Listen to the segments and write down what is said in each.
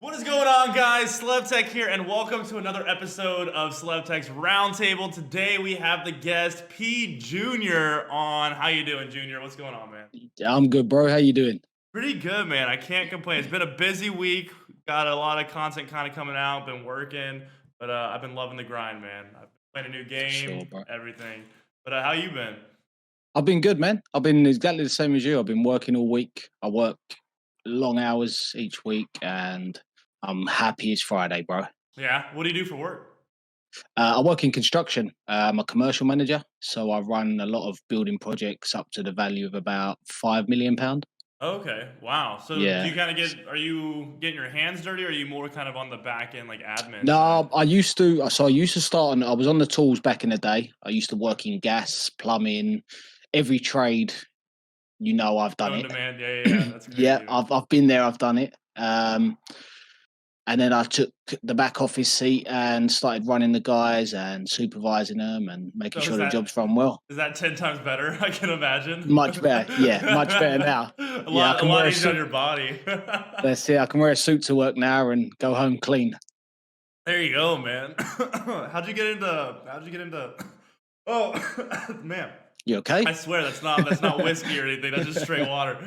What is going on, guys? Slevtek here, and welcome to another episode of Slevtek's Roundtable. Today we have the guest P Junior on. How you doing, Junior? What's going on, man? I'm good, bro. How you doing? Pretty good, man. I can't complain. It's been a busy week. Got a lot of content kind of coming out. Been working, but I've been loving the grind, man. I've been playing a new For sure, game, bro. everything. But how you been? I've been good, man. I've been exactly the same as you. I've been working all week. I work long hours each week, and I'm happy it's Friday, bro. Yeah. What do you do for work? I work in construction. I'm a commercial manager, so I run a lot of building projects up to the value of about £5 million. Okay. Wow. So do Yeah. you kind of get? Are you getting your hands dirty, or are you more kind of on the back end, like admin side? No, I used to. So I used to start on. I was on the tools back in the day. I used to work in gas, plumbing, every trade. I've done Known it. demand, yeah. That's Yeah, crazy, man. I've been there. I've done it. And then I took the back office seat and started running the guys and supervising them and making So sure the jobs run well. is that 10 times better? I can imagine. Much better. Yeah, much better now. A Yeah, I lot, a can wear lot a easier on suit. your body. Let's see. I can wear a suit to work now and go home clean. There you go, man. How'd you get into? Oh, man. You okay? I swear that's not whiskey or anything. That's just straight water.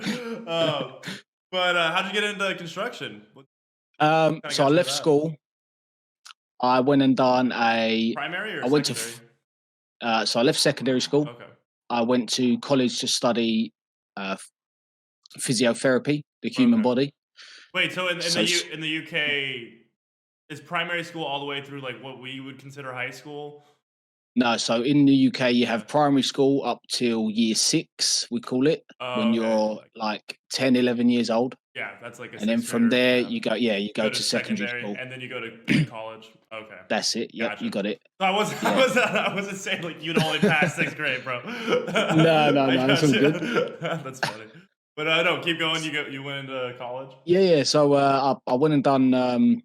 Uh, but how'd you get into construction? What kind of So I got you into left that? school. I went and done a. Primary or I went to. secondary? So I left secondary school. Okay. I went to college to study uh, physiotherapy, the human Okay. body. Wait, so So in the UK, is primary school all the way through like what we would consider high school? No, so in the UK, you Yeah. have primary school up till year six, we call it, when Oh, okay. you're like 10, 11 years old. Yeah, that's like a And then sixth from grader. there, Yeah. you go Go to to secondary secondary, school. and then you go to like college. Okay, That's it. Yep, you gotcha. got it. So Yeah. I wasn't saying like you'd only pass sixth grade, bro. No, no, I no, it's got all you. good. That's funny. But no, keep going. You went into college. Yeah, yeah. So I went and done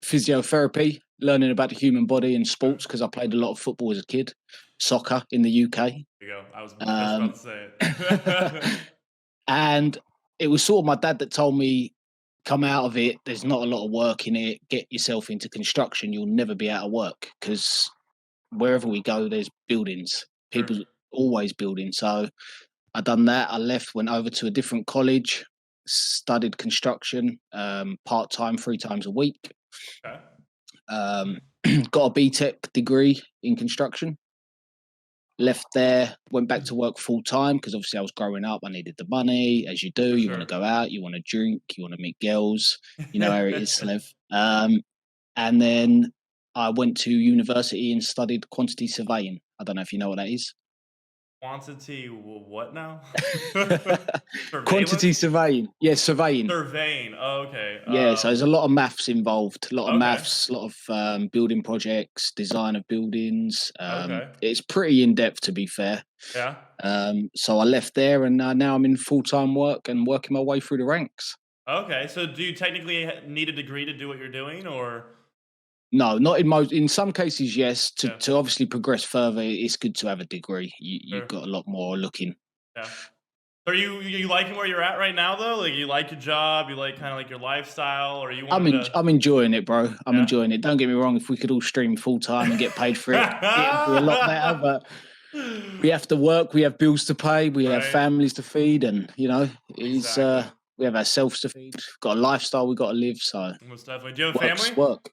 physiotherapy, learning about the human body and Okay. sports because I played a lot of football as a kid, soccer in the UK. There you go. I was just about Um, to say it. and it was sort of my dad that told me, come out of it. There's not a lot of work in it. Get yourself into construction. You'll never be out of work because wherever we go, there's buildings. Sure. People always building. So I done that. I left, went over to a different college, studied construction part time, 3 times a week. Okay. Um, got a BTEC degree in construction. Left there, went back to work full time because obviously I was growing up. I needed the money, as you do. For You want to sure. go out, you want to drink, you want to meet girls. You know how it is, Slev. And then I went to university and studied quantity surveying. I don't know if you know what that is. Quantity, what now? Quantity Surveillance? surveying. Yeah, surveying. Surveying. Oh, okay. Yeah, so there's a lot of maths involved, a lot of Okay. maths, a lot of building projects, design of buildings. Okay. It's pretty in depth, to be fair. Yeah. So I left there, and now I'm in full time work and working my way through the ranks. Okay. So do you technically need a degree to do what you're doing, or No, not in most. In some cases, yes. To yeah, to obviously progress further, it's good to have a degree. You've sure, got a lot more looking. yeah. Are you liking where you're at right now though? Like you like your job, you like kind of like your lifestyle, or you wanted to? I'm enjoying it, bro. I'm Yeah. enjoying it. Don't get me wrong. If we could all stream full time and get paid for it, it'd be a lot better. But we have to work. We have bills to pay. We have Right. families to feed, and it's Exactly. we have ourselves to feed. We've got a lifestyle we got to live. So Most definitely. Do you have a work's family? work.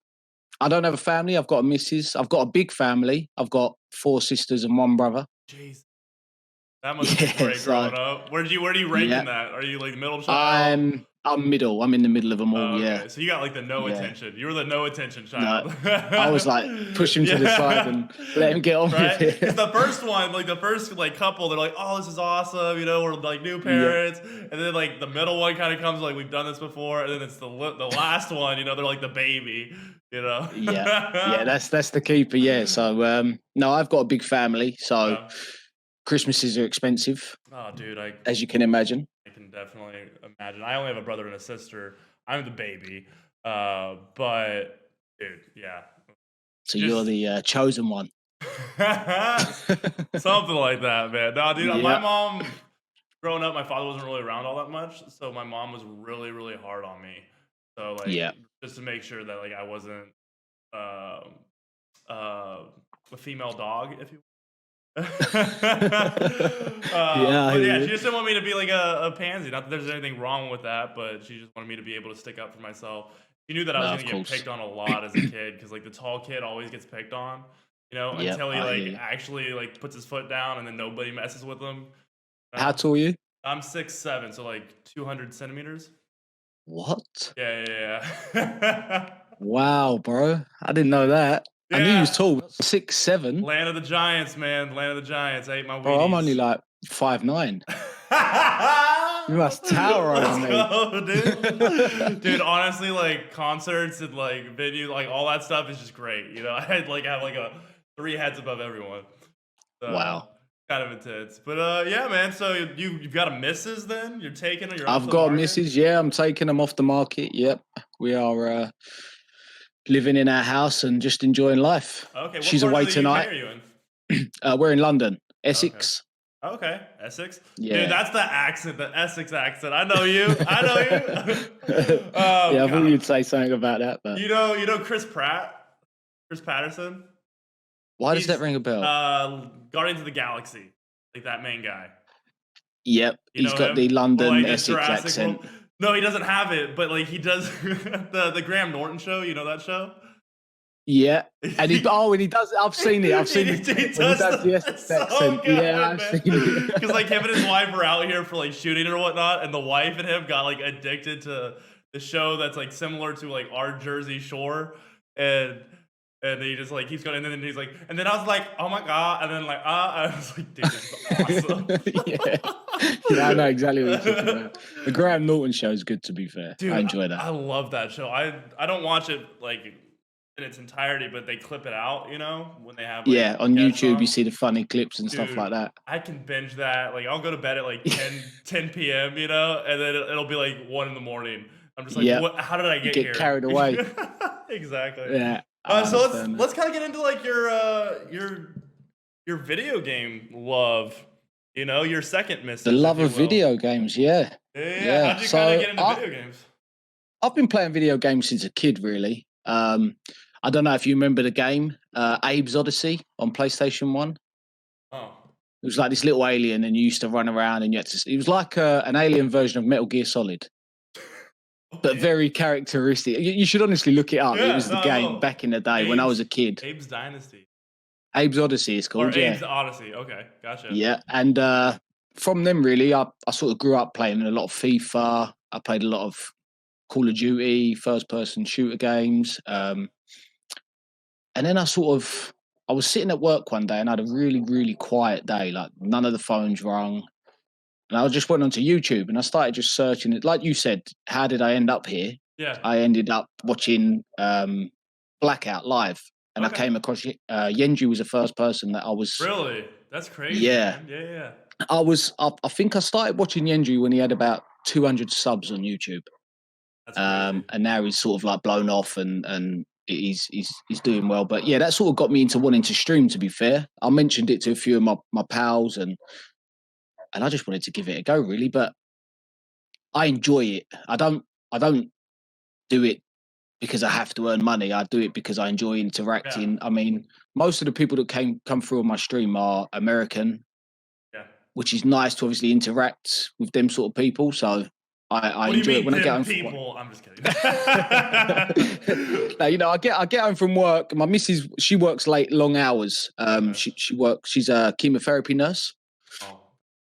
I don't have a family. I've got a missus. I've got a big family. I've got 4 sisters and 1 brother. Jeez, that must have been Yeah. great So growing up. Where do you rank yeah, in that? Are you like the middle child? I'm middle. I'm in the middle of them all. Oh, Yeah, okay. So you got like the no yeah. attention. You were the no attention No, child. I was like push him to the side Yeah. and let him get on with Right? Because it. the first one, like the first like couple, they're like, "Oh, this is awesome," we're like new Yeah, parents, and then like the middle one kind of comes like we've done this before, and then it's the last one, they're like the baby, you know. yeah, yeah. That's the keeper. Yeah. So no, I've got a big family. So Yeah. Christmases are expensive, Oh, dude, as you can imagine. I can definitely imagine. I only have a brother and a sister. I'm the baby, but dude, yeah, So you're just the chosen one. something like that, man. No, dude, my Yeah. mom growing up, my father wasn't really around all that much, so my mom was really, really hard on me. So like Yeah. just to make sure that like I wasn't um uh a female dog, if you Yeah, I but hear yeah, she you. just didn't want me to be like a pansy. Not that there's anything wrong with that, but she just wanted me to be able to stick up for myself. She knew that I No, was of gonna get course. picked on a lot as a kid because like the tall kid always gets picked on, Yep, until he I hear like you. actually like puts his foot down and then nobody messes with him. You How know? tall are you? I'm 6'7", so like 200 centimeters. What? Yeah. Wow, bro. I didn't know that. I knew you was Yeah. tall. 6'7". Land of the Giants, man. Land of the Giants. I ate my Bro, I'm only Wheaties. like 5'9". You must tower over Let's me. go, dude. Dude, honestly, like concerts and like venue, like all that stuff is just great. I had like have like a 3 heads above everyone. Uh, Wow. kind of intense. But yeah, man. So you've got a missus then? You're taking her, you're off I've the got a market? missus. Yeah, I'm taking them off the market. Yep. We are living in our house and just enjoying life. Okay, what She's part of away the UK tonight. are you in? We're in London, Okay. Essex. Okay, Essex. Dude, Yeah. that's the accent, the Essex accent. I know you. I know you. Yeah, I thought God. you'd say something about that, but You know Chris Pratt? Chris Patterson? why does that He's ring a bell? Guardians of the Galaxy. Like that main guy. Yep, You he's know got him? the Or London like the Essex Jurassic accent. World. No, he doesn't have it, but like he does the Graham Norton show, you know that show? Yeah, and he does. I've seen it. I've seen the He clip when he does does the Essex it's so accent. Yeah, good, I've man. seen it. Because like him and his wife are out here for like shooting or whatnot, and the wife and him got like addicted to the show that's like similar to like our Jersey Shore, and he just like keeps going, and then he's like, and then I was like, oh my god, and then like I was like, dude, this is awesome. Yeah, yeah, I know exactly what you're talking about. The Graham Norton show is good. To be fair, I Dude, enjoy that. I love that show. I don't watch it like in its entirety, but they clip it out, when they have like Yeah, on guests YouTube you on. see the funny clips and stuff like Dude, that. I can binge that. Like I'll go to bed at like 10 p.m., and then it'll be like 1 in the morning. I'm just like, Yep, what? How did I you get get here? carried away. Exactly. Yeah, I So let's understand that. let's kind of get into like your video game love. Your second The missus, if love you of will. video games, yeah, Yeah. yeah. How'd you kind of So get into video games? I've been playing video games since a kid, really. I don't know if you remember the game, Abe's Odyssey on PlayStation 1. Oh. It was like this little alien, and you used to run around, and you had to. It was like an alien version of Metal Gear Solid, but Okay. very characteristic. You should honestly look it up. It Yeah, was no, the I game will. back in the day when I was a kid. Abe's Dynasty. Abe's Odyssey is Or called, yeah, Abe's Odyssey. Okay, gotcha. yeah. And from them, really, I sort of grew up playing a lot of FIFA. I played a lot of Call of Duty, first-person shooter games. Yeah. And then I was sitting at work one day and I had a really, really quiet day. Like none of the phones rung. And I just went onto YouTube and I started just searching it. Like you said, how did I end up here? Yeah. I ended up watching Blackout live. And I Okay. came across Yenju was the first person that I was. Really? That's crazy, Yeah. man. Yeah. I think I started watching Yenju when he had about 200 subs on YouTube. That's crazy. And now he's sort of like blown off and he's doing well. But yeah, that sort of got me into wanting to stream, to be fair. I mentioned it to a few of my pals and I just wanted to give it a go, really. But I enjoy it. I don't do it because I have to earn money. I do it because I enjoy Yeah. interacting. I mean, most of the people that come through on my stream are American, Yeah. which is nice to obviously interact with them sort of people. So I What do you enjoy mean, it when I get home from work. people? I'm just kidding. Now, I get home from work. My missus, she works late, long hours. Okay. She works. She's a chemotherapy nurse. Oh,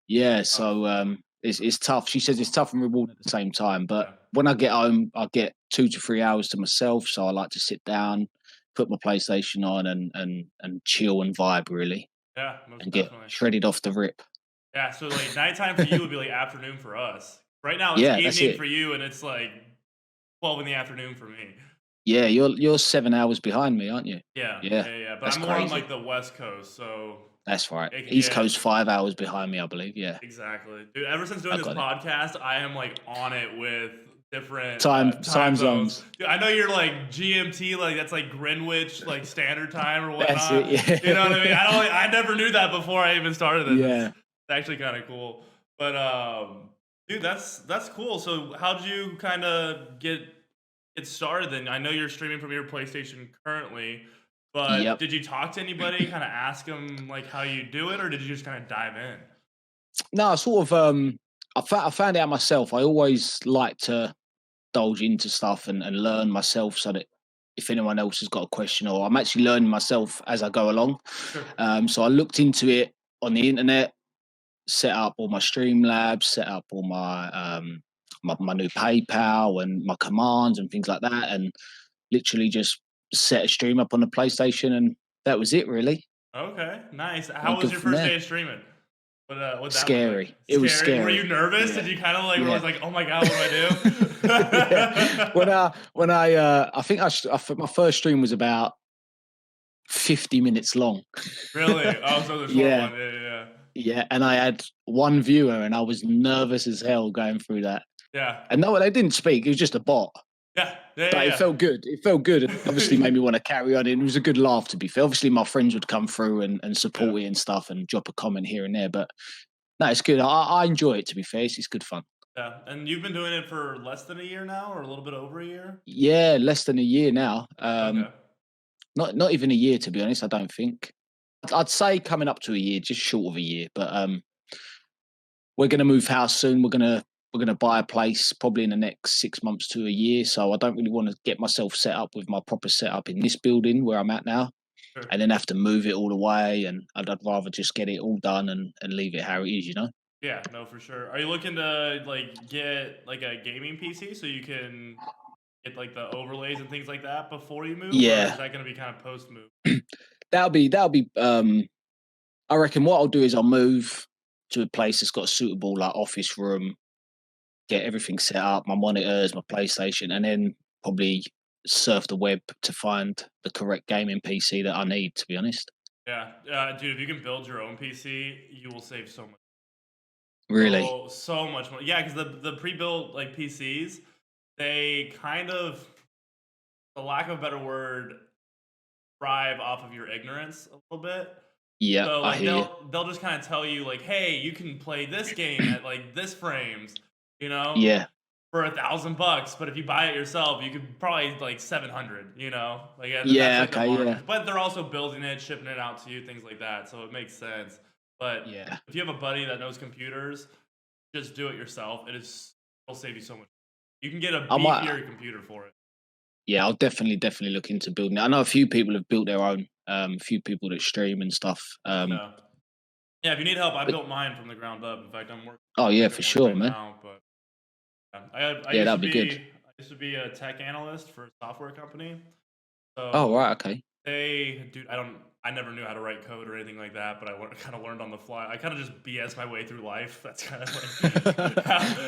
Yeah, so it's tough. She says it's tough and rewarding at the same time. But yeah. when I get home, I get 2 to 3 hours to myself. So I like to sit down, put my PlayStation on, and chill and vibe, really, Yeah, most and get definitely. shredded off the rip. Yeah, so like nighttime for you would be like afternoon for us. Right now it's Yeah, that's evening it. for you, and it's like 12 in the afternoon for me. Yeah, you're 7 hours behind me, aren't you? Yeah. Yeah, But that's I'm more on crazy. like the West Coast, so That's right. it can East get Coast 5 hours behind me, I believe. Yeah, exactly. Dude, ever since doing I this got it. podcast, I am like on it with different Time time zones. zones. Dude, I know you're like GMT, like that's like Greenwich, like Standard Time or That's whatnot. it. Yeah. You know what I mean? I never knew that before I even started this. Yeah. It's actually kind of cool. But dude, that's cool. So how'd you kind of get get started, then I know you're streaming from your PlayStation currently, but Yep. did you talk to anybody, kind of ask them like how you do it, or did you just kind of dive in? No, I sort of I found out myself. I always like to indulge into stuff and learn myself so that if anyone else has got a question or I'm actually learning myself as I go along. Sure. So I looked into it on the internet, set up all my Streamlabs, set up all my new PayPal and my commands and things like that, and literally just set a stream up on the PlayStation, and that was it really. Okay, nice. How Went was good your from first there. day of streaming? What'd that look like? Scary. It was Scary? Were you scary. nervous? Did Yeah. you kind of like Yeah. realize like, oh my god, what do Yeah. I do? I think my first stream was about 50 minutes long. Really? Oh, so the short Yeah. one. Yeah, yeah, yeah. Yeah. And I had one viewer and I was nervous as hell going through that. Yeah, And no, they didn't speak. It was just a bot. yeah, yeah, But it yeah. felt good. It felt good. It obviously made me want to carry on. It was a good laugh, to be fair. Obviously, my friends would come through and Yeah, support it and stuff and drop a comment here and there. But no, it's good. I enjoy it, to be fair. It's good fun. yeah. And you've been doing it for less than a year now, or a little bit over a year? Yeah, less than a year now. Okay. Not even a year, to be honest. I don't think. I'd say coming up to a year, just short of a year. But we're going to move house soon. We're gonna buy a place probably in the next 6 months to a year. So I don't really want to get myself set up with my proper setup in this building where I'm at now, Sure. and then have to move it all away. And I'd rather just get it all done and leave it how it is. Yeah, no, for sure. Are you looking to like get like a gaming PC so you can get like the overlays and things like that before you move, or is Yeah, that going to be kind of post move? that'll be. I reckon what I'll do is I'll move to a place that's got a suitable like office room, get everything set up, my monitors, my PlayStation, and then probably surf the web to find the correct gaming PC that I need. To be honest, Yeah, dude, if you can build your own PC, you will save so much. really, Oh, so much money. Yeah, because the pre-built like PCs, they kind of, for lack of a better word, thrive off of your ignorance a little bit. yeah, So I like hear you. they'll just kind of tell you like, hey, you can play this game at like this frames, you know, Yeah, for $1,000. But if you buy it yourself, you could probably like 700. You know, like yeah, that's yeah, like the okay, yeah, market. But they're also building it, shipping it out to you, things like that. So it makes sense. But yeah. if you have a buddy that knows computers, just do it yourself. It'll save you so much. You can get a I might. beefier computer for it. Yeah, I'll definitely look into building it. I know a few people have built their own. A few people that stream and stuff. Yeah. Yeah, if you need help, I But built mine from the ground up. In fact, oh yeah, working for on one sure, right man. now. But yeah, I Yeah, used to that'd be be good. a tech analyst for a software company. Oh So right, okay. dude, I never knew how to write code or anything like that, but kind of learned on the fly. I kind of just BS my way through life. That's kind of like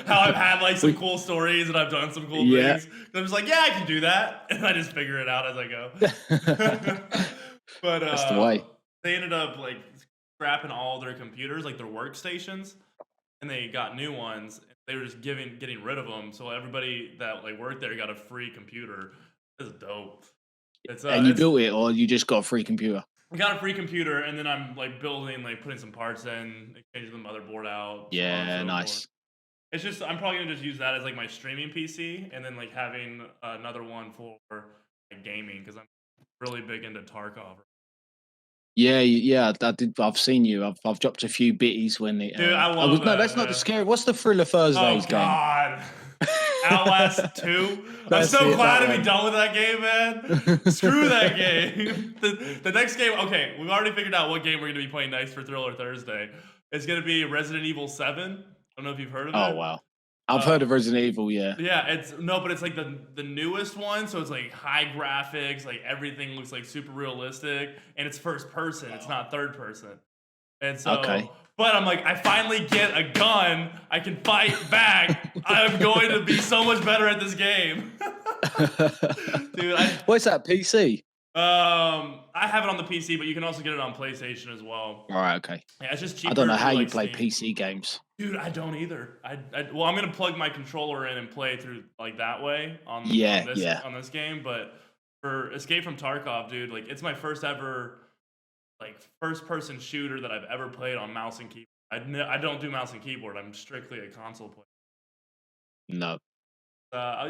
how I've had like some we, cool stories and I've done some cool yeah, things. I'm just like, yeah, I can do that, and I just figure it out as I go. But that's the way. they ended up like scrapping all their computers, like their workstations, and they got new ones. They were just getting rid of them, so everybody that like worked there got a free computer. This is dope. And you It's built it, or you just got a free computer? I got a free computer, and then I'm like building, like putting some parts in, like, changing the motherboard out, so on and Yeah, so forth. nice. It's just I'm probably gonna just use that as like my streaming PC, and then like having another one for like gaming because I'm really big into Tarkov. Yeah, yeah. I did. I've seen you. I've dropped a few bitties when it. Dude, I I love was no. that. That's not the Yeah. scary. What's the Thriller Oh Thursdays game? God. Outlast 2. I'm That's so it. glad That to be one. done with that game, man. Screw that game. The next game, okay, we've already figured out what game we're going to be playing next for Thriller Thursday. It's going to be Resident Evil 7. I don't know if you've heard of Oh it. wow. I've Uh, heard of Resident Evil. Yeah. yeah, it's no, but it's like the newest one, so it's like high graphics, like everything looks like super realistic, and it's first person, it's not third person. And so, Okay. but I'm like, I finally get a gun. I can fight back. I'm going to be so much better at this game, dude. What's that PC? I have it on the PC, but you can also get it on PlayStation as well. All right. Okay. Yeah, it's just I don't cheaper know how through you like play Steam. PC games. Dude, I don't either. Well, I'm gonna plug my controller in and play through like that way Yeah. Yeah. on this game. But for Escape from Tarkov, dude, like it's my first ever like first person shooter that I've ever played on mouse and keyboard. I don't do mouse and keyboard. I'm strictly a console player. No.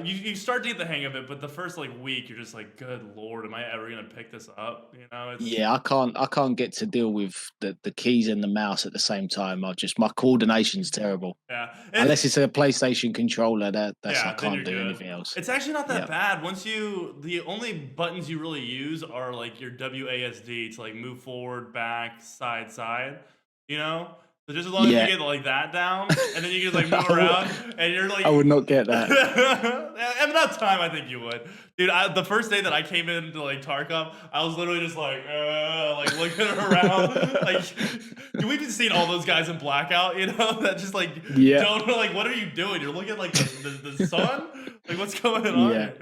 You start to get the hang of it, but the first like week, you're just like, good lord, am I ever gonna pick this up? You know, it's Yeah, I can't get to deal with the keys and the mouse at the same time. My coordination's terrible. yeah, Unless it's a PlayStation controller, that's I yeah. Then can't you're do good. anything else. It's actually not that Yeah. bad. The only buttons you really use are like your WASD to like move forward, back, side, side. You know, so just as long as you Yeah. get like that down, and then you can just like move I would around, and you're I like, would not get that. at enough time, I think you would, dude. The first day that I came into like Tarkov, I was literally just like looking around, like we've been seeing all those guys in blackout, you know, that just like Yeah. don't know, like, what are you doing? You're looking at like the sun, like what's going on Yeah. here?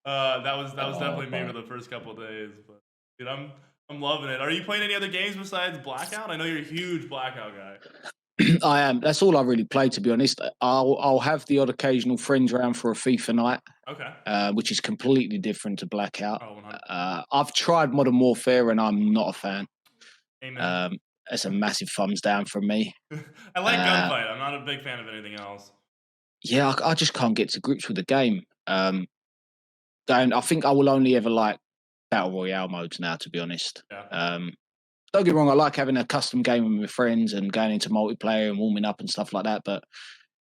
That was Oh, definitely me for fuck. the first couple of days, but dude, I'm loving it. Are you playing any other games besides Blackout? I know you're a huge Blackout guy. I am. That's all I really play, to be honest. I'll have the odd occasional friends around for a FIFA night, Okay. which is completely different to Blackout. Oh, 100. I've tried Modern Warfare, and I'm not a fan. Amen. Um, it's a massive thumbs down from me. I like Uh, gunfight. I'm not a big fan of anything else. yeah, I just can't get to grips with the game. I think I will only ever like battle royale modes now, to be honest. Yeah. Don't get me wrong, I like having a custom game with my friends and going into multiplayer and warming up and stuff like that. But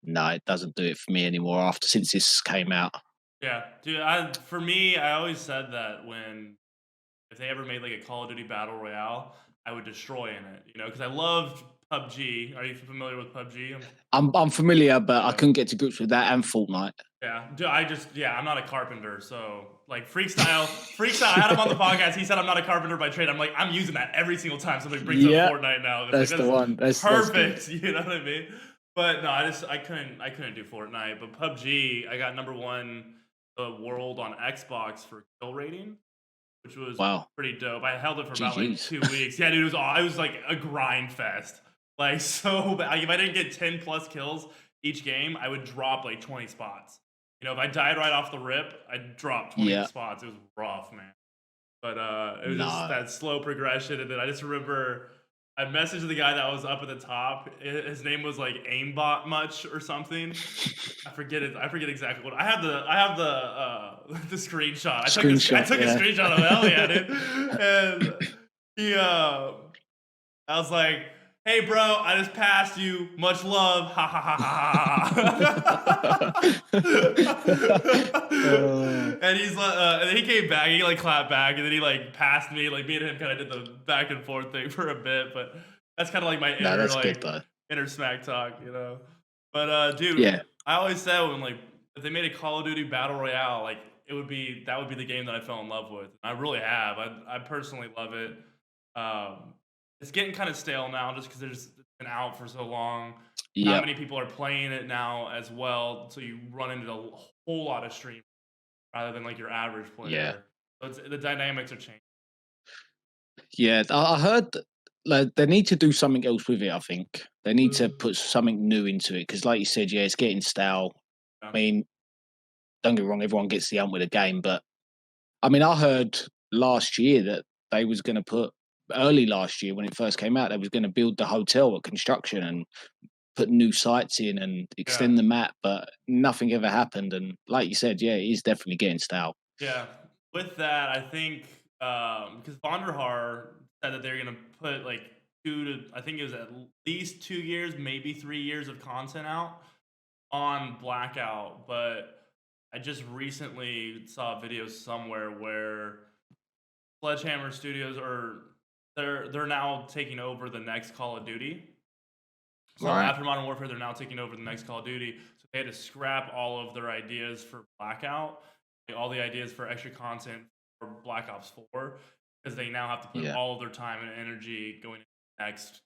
no, it doesn't do it for me anymore. Since this came out, Yeah, dude. For me, I always said that if they ever made like a Call of Duty battle royale, I would destroy in it. You know, because I loved PUBG. Are you familiar with PUBG? I'm familiar, but I Yeah. couldn't get to grips with that and Fortnite. Yeah, dude, I'm not a carpenter, so like freak style. I had him on the podcast. He said I'm not a carpenter by trade. I'm like, I'm using that every single time somebody brings Yeah, up Fortnite now. It's that's like, the that one. is That's good. perfect. You know what I mean? But no, I couldn't do Fortnite. But PUBG, I got number one the world on Xbox for kill rating, which was Wow. pretty dope. I held it for about like GG's. 2 weeks. Yeah, dude, it was like a grind fest. Like so bad. Like, if I didn't get 10 plus kills each game, I would drop like 20 spots. You know, if I died right off the rip, I'd drop 20 Yeah. spots. It was rough, man. But it was just No. that slow progression. And then I just remember I messaged the guy that was up at the top. His name was like Aimbot Much or something. I forget it. I forget exactly what I have the screenshot. I took a Yeah. screenshot of it. Hell yeah, dude. And he I was like, "Hey, bro, I just passed you. Much love." Ha ha ha ha ha. And he's like, and then he came back. He like clapped back, and then he like passed me. Like me and him kind of did the back and forth thing for a bit, but that's kind of like my No, inner that's good though. inner smack talk, you know. But dude, Yeah. I always said when like if they made a Call of Duty battle royale, like that would be the game that I fell in love with. I really have. I personally love it. It's getting kind of stale now just because it's been out for so long. Not Yeah. many people are playing it now as well, so you run into a whole lot of stream rather than like your average player. Yeah. So the dynamics are changing. Yeah. I heard that, like, they need to do something else with it. I think they need to put something new into it because, like you said, yeah, it's getting stale. Yeah. I mean, don't get me wrong, everyone gets the hump with a game, but I mean, I heard last year that they was going to put early last year when it first came out, they was going to build the hotel at construction and put new sites in and extend the map, but nothing ever happened. And like you said, yeah, it is definitely getting stale. Yeah. With that, I think because Vonderhaar said that they're gonna put like I think it was at least 2 years, maybe 3 years of content out on Blackout. But I just recently saw a video somewhere where Sledgehammer Studios they're now taking over the next Call of Duty. So Right. after Modern Warfare, they're now taking over the next Call of Duty. So they had to scrap all of their ideas for Blackout, like all the ideas for extra content for Black Ops 4, because they now have to put Yeah. all of their time and energy going into the next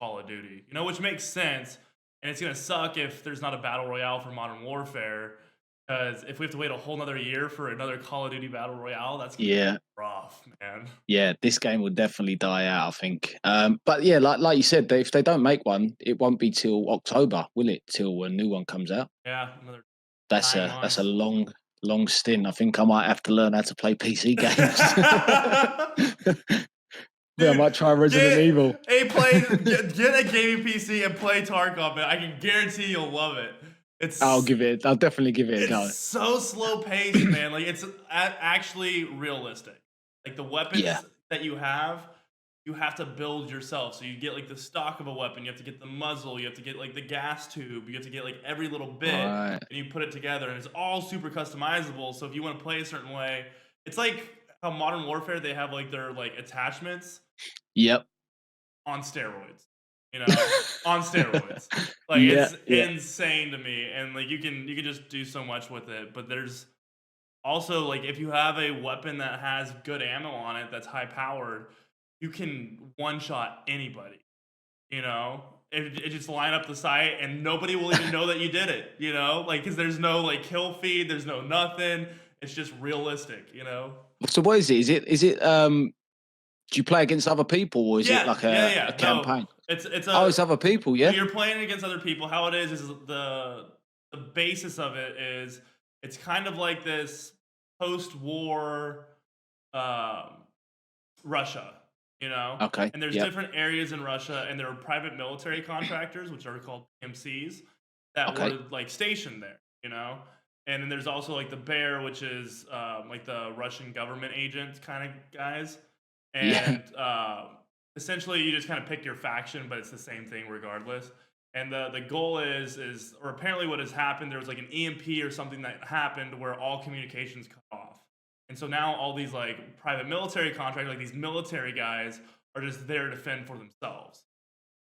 Call of Duty. You know, which makes sense. And it's gonna suck if there's not a battle royale for Modern Warfare, because if we have to wait a whole nother year for another Call of Duty battle royale, that's gonna Yeah. be rough, man. Yeah, this game will definitely die out, I think. But yeah, like you said, if they don't make one, it won't be till October, will it? Till a new one comes out. Yeah, another That's 9 a months. long stint. I think I might have to learn how to play PC games. Yeah, I might try Resident Evil. Get a gaming PC and play Tarkov, man. I can guarantee you'll love it. It's I'll definitely give it a it's go. so slow paced, man. Like it's actually realistic. Like the Yeah. weapons that you have to build yourself. So you get like the stock of a weapon, you have to get the muzzle, you have to get like the gas tube, you have to get like every little bit, Right. and you put it together, and it's all super customizable. So if you want to play a certain way, it's like how Modern Warfare they have like their like attachments Yep. on steroids, you know, on steroids. Like Yeah, it's yeah. insane to me, and like you can just do so much with it. But there's also like if you have a weapon that has good ammo on it that's high powered, you can one shot anybody. You know, it just line up the site and nobody will even know that you did it. You know, like because there's no like kill feed, there's no nothing. It's just realistic. You know. So what is it? Do you play against other people or is it Yeah, like yeah, a yeah. No, campaign? it's Oh, a it's other people, so yeah? you're playing against other people. How it is the basis of it is it's kind of like this post-war um, Russia, you know. Okay. And there's Yep. different areas in Russia, and there are private military contractors, which are called PMCs, that Okay. were like stationed there, you know. And then there's also like the Bear, which is like the Russian government agent kind of guys, Yeah. and essentially you just kind of pick your faction, but it's the same thing regardless. And the goal is or apparently what has happened, there was like an EMP or something that happened where all communications cut off. And so now all these like private military contractors, like these military guys, are just there to fend for themselves,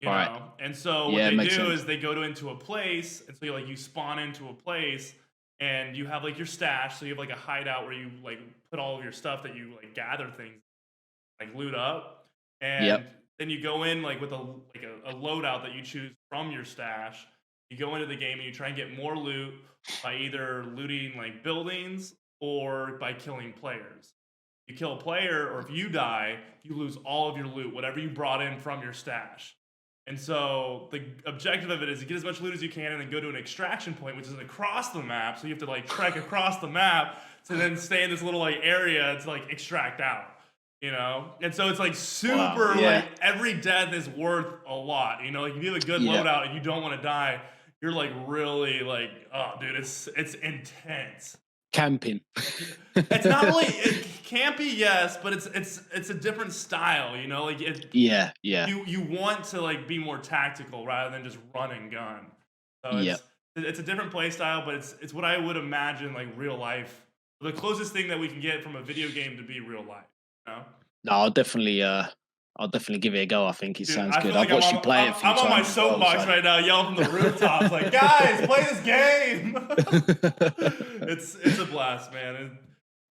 you Right. know. And so what Yeah, they makes do sense. is they go to into a place, and so you spawn into a place, and you have like your stash. So you have like a hideout where you like put all of your stuff that you like gather things like loot up, and Yep. then you go in like with a loadout that you choose from your stash. You go into the game and you try and get more loot by either looting like buildings or by killing players. You kill a player, or if you die, you lose all of your loot, whatever you brought in from your stash. And so the objective of it is to get as much loot as you can and then go to an extraction point, which is across the map. So you have to like trek across the map to then stay in this little like area to like extract out, you know. And so it's like Wow. super Yeah. like every death is worth a lot, you know. Like if you have a good Yeah. loadout and you don't want to die, you're like really like, oh dude, it's intense. Camping. It's not really campy, yes, but it's a different style, you know. Like Yeah, yeah. you want to like be more tactical rather than just run and gun. So Yep. it's a different play style, but it's what I would imagine like real life. The closest thing that we can get from a video game to be real life. You know? No, I'll definitely give it a go. I think it Dude, sounds I good. feel I've like watched you play it a few I'm on my times as well, soapbox so right now, yelling from the rooftops, like guys, play this game. It's a blast, man.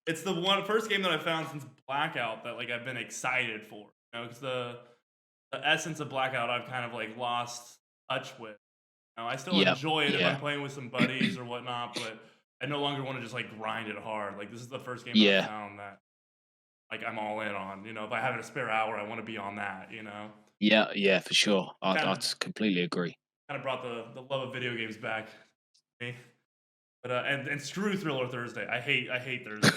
It's the first game that I found since Blackout that like I've been excited for. You know, because the essence of Blackout I've kind of like lost touch with. You know, I still Yep. enjoy it if I'm Yeah. playing with some buddies or whatnot, but I no longer want to just like grind it hard. Like this is the first game that I Yeah. found that like I'm all in on. You know, if I have a spare hour, I want to be on that. You know, Yeah, yeah, for sure. kind of I'd completely agree. brought the love of video games back to me. But and screw Thriller Thursday. I hate Thursday.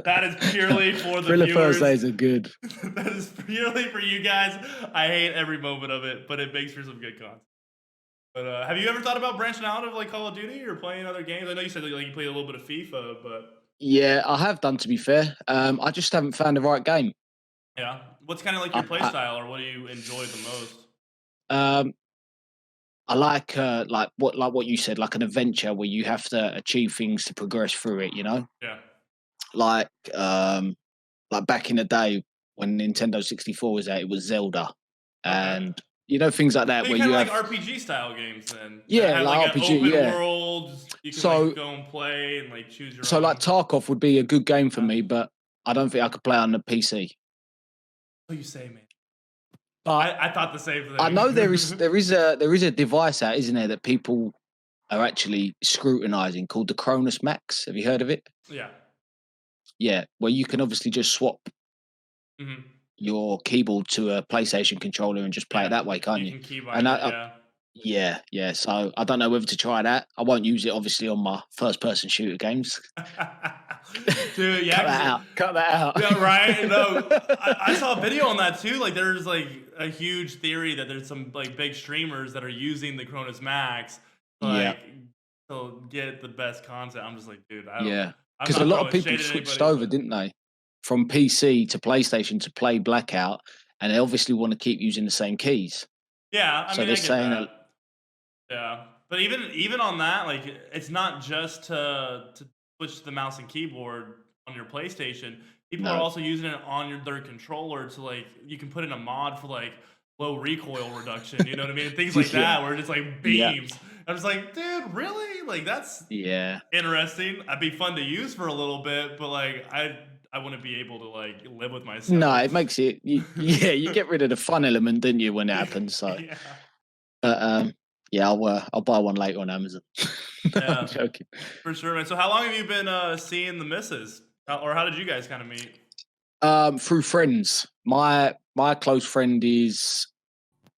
That is purely for the Thriller viewers. Thursdays are good. That is purely for you guys. I hate every moment of it, but it makes for some good content. But have you ever thought about branching out of like Call of Duty or playing other games? I know you said like you played a little bit of FIFA, but Yeah, I have done, to be fair. I just haven't found the right game. yeah, what's kind of like your play style, or what do you enjoy the most? I like what you said, like an adventure where you have to achieve things to progress through it. You know, Yeah, like um, like back in the day when Nintendo 64 was out, it was Zelda, okay. and things like that So you where kind you of like have RPG style games then that yeah, have like like an RPG, open yeah. world. You can So like go and play and like choose your so own. like Tarkov would be a good game for Yeah. me, but I don't think I could play on the PC. What you say, man? But I thought the same thing. I know there is a device out, isn't there, that people are actually scrutinizing called the Cronus Max. Have you heard of it? Yeah. Yeah, where you can obviously just swap Hmm. your keyboard to a PlayStation controller and just play it Yeah. that way, can't You you? can And keybind it. Yeah. yeah, yeah. So I don't know whether to try that. I won't use it obviously on my first-person shooter games. Dude, Cut yeah, that out. Cut that out. yeah, right. No, I saw a video on that too. Like, there's like a huge theory that there's some like big streamers that are using the Cronus Max Yeah, like, to get the best content. I'm just like, "Dude, yeah. I'm Because a not lot of throwing people shade at switched anybody, over, but" didn't they? From PC to PlayStation to play Blackout, and they obviously want to keep using the same keys. Yeah, I So mean, they're I get saying that. that. Yeah, but even on that, like, it's not just to switch the mouse and keyboard on your PlayStation. People are No. also using it on their controller to, like, you can put in a mod for, like, low recoil reduction, you know what I mean? Things like Yeah, that where it just, like, yeah, beams. I'm just like, "Dude, really? Like, that's yeah. interesting. That'd be fun to use for a little bit, but, like, I wouldn't be able to, like, live with No, myself." it makes it. Yeah, you get rid of the fun element, didn't you, when it happens? So, Yeah. but yeah, I'll buy one later on Amazon. No, I'm Yeah. joking. For sure, man. So how long have you been, seeing the missus? Or how did you guys kinda meet? Through friends. My close friend is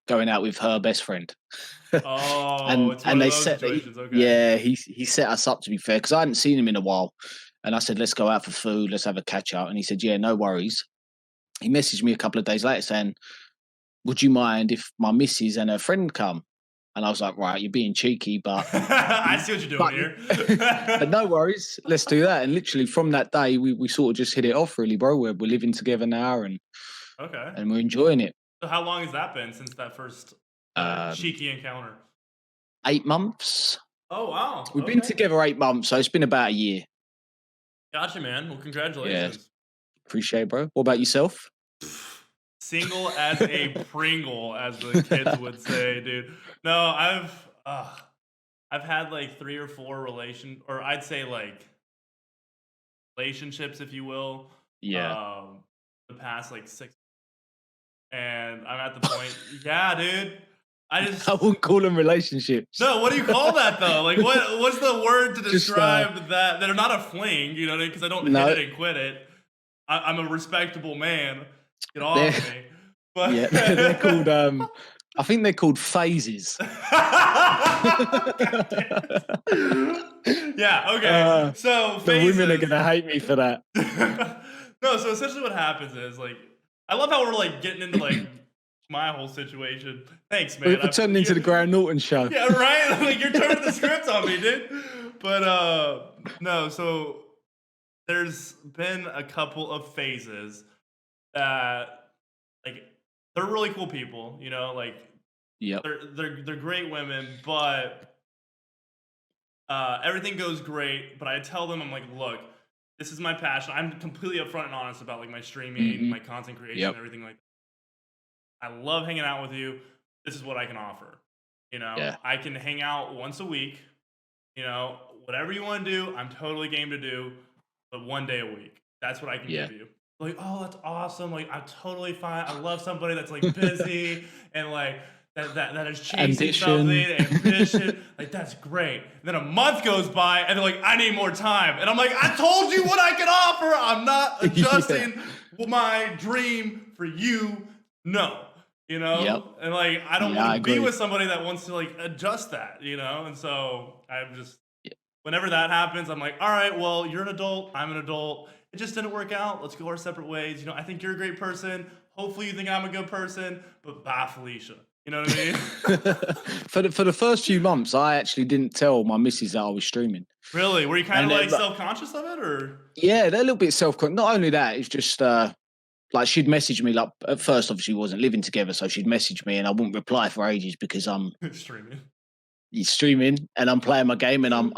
going out with her best friend, Oh, and it's one of they those set situations, okay. yeah, he set us up, to be fair, because I hadn't seen him in a while, and I said, let's go out for food, let's have a catch up, and he said, yeah, no worries. He messaged me a couple of days later saying, would you mind if my missus and her friend come? And I was like, right, you're being cheeky, I see what you're doing but but here. no worries, let's do that. And literally from that day, we sort of just hit it off, really, bro. We're living together now, Okay. and we're enjoying it. So how long has that been since that first, Um, cheeky encounter? 8 months. Oh, wow, We've been okay. together 8 months, so it's been about a year. Gotcha, man. Well, Yeah, congratulations. appreciate it, bro. What about yourself? Single as a Pringle, as the kids would say, dude. No, I've had, like, 3 or 4 or I'd say, like, relationships, if you will, Yeah. um, the past, like, 6, and I'm at the point. Yeah, dude. I I just wouldn't call them relationships. No, what do you call that, though? Like, what's the word to Just describe that? They're not a fling, you know what I mean? Because I don't hit no, it and quit it. I'm a respectable man. Get they're off me. But yeah, they're called I think they're called phases. God damn it. Yeah, okay. uh, So, the women are phases. gonna hate me for that. No, so essentially what happens is, like, I love how we're, like, getting into, like, my whole situation. Thanks, man. We're turning into the Graham Norton show. Yeah, right? Like, you're turning the script on me, dude. But, no, so there's been a couple of phases that, like, they're really cool people, you know, like, Yep. they're great women, but everything goes great. But I tell them, I'm like, look, this is my passion. I'm completely upfront and honest about, like, my streaming, Hmm. my content creation, Yep. everything like that. I love hanging out with you. This is what I can offer. You know, Yeah. I can hang out once a week. You know, whatever you want to do, I'm totally game to do, but 1 day a week. That's what I can Yeah. give you. Like, oh, that's awesome. Like, I'm totally fine. I love somebody that's like busy and like that is chasing something, Ambition. ambition. Like, that's great. And then a month goes by and they're like, I need more time. And I'm like, I told you what I can offer. I'm not Yeah. adjusting my dream for you. No. You Yep. know, and like I don't Yeah, I want to be agree. with somebody that wants to like adjust that, you know, and so I'm just Yeah. whenever that happens, I'm like, all right, well, you're an adult, I'm an adult. It just didn't work out. Let's go our separate ways. You know, I think you're a great person. Hopefully, you think I'm a good person, but bye, Felicia. You know what I mean? For the first few months, I actually didn't tell my missus that I was streaming, Really? Were you kind of and like self conscious of it, or? yeah, they're a little bit self. Not only that, it's just like she'd message me. Like at first, obviously, we wasn't living together, so she'd message me, and I wouldn't reply for ages because I'm Streaming streaming and I'm playing my game, and in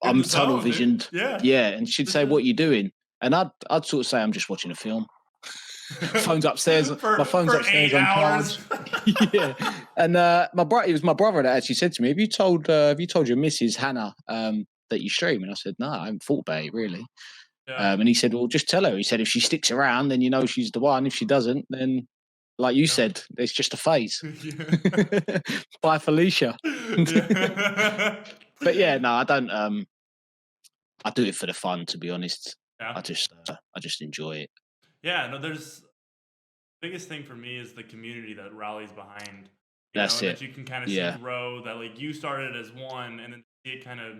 I'm the tunnel zone, dude. visioned. Yeah, Yeah, and she'd for say, sure. "What you doing?" And I'd sort of say, "I'm just watching a film." Phone's upstairs. My phone's For upstairs eight on hours. charge. Yeah, and my brother. It was my brother that actually said to me, have you told your missus Hannah that you stream?" And I said, "No, I haven't thought about it really." Yeah. And he said, "Well, just tell her." He said, "If she sticks around, then you know she's the one. If she doesn't, then like you Yeah. said, it's just a phase." Yeah. Bye, Felicia. Yeah. But yeah, no, I don't. I do it for the fun, to be honest. Yeah. I just enjoy it. Yeah, no, there's biggest thing for me is the community that rallies behind, you know, That's and it. that you can kind of see Yeah, grow. That like you started as one, and then see it kind of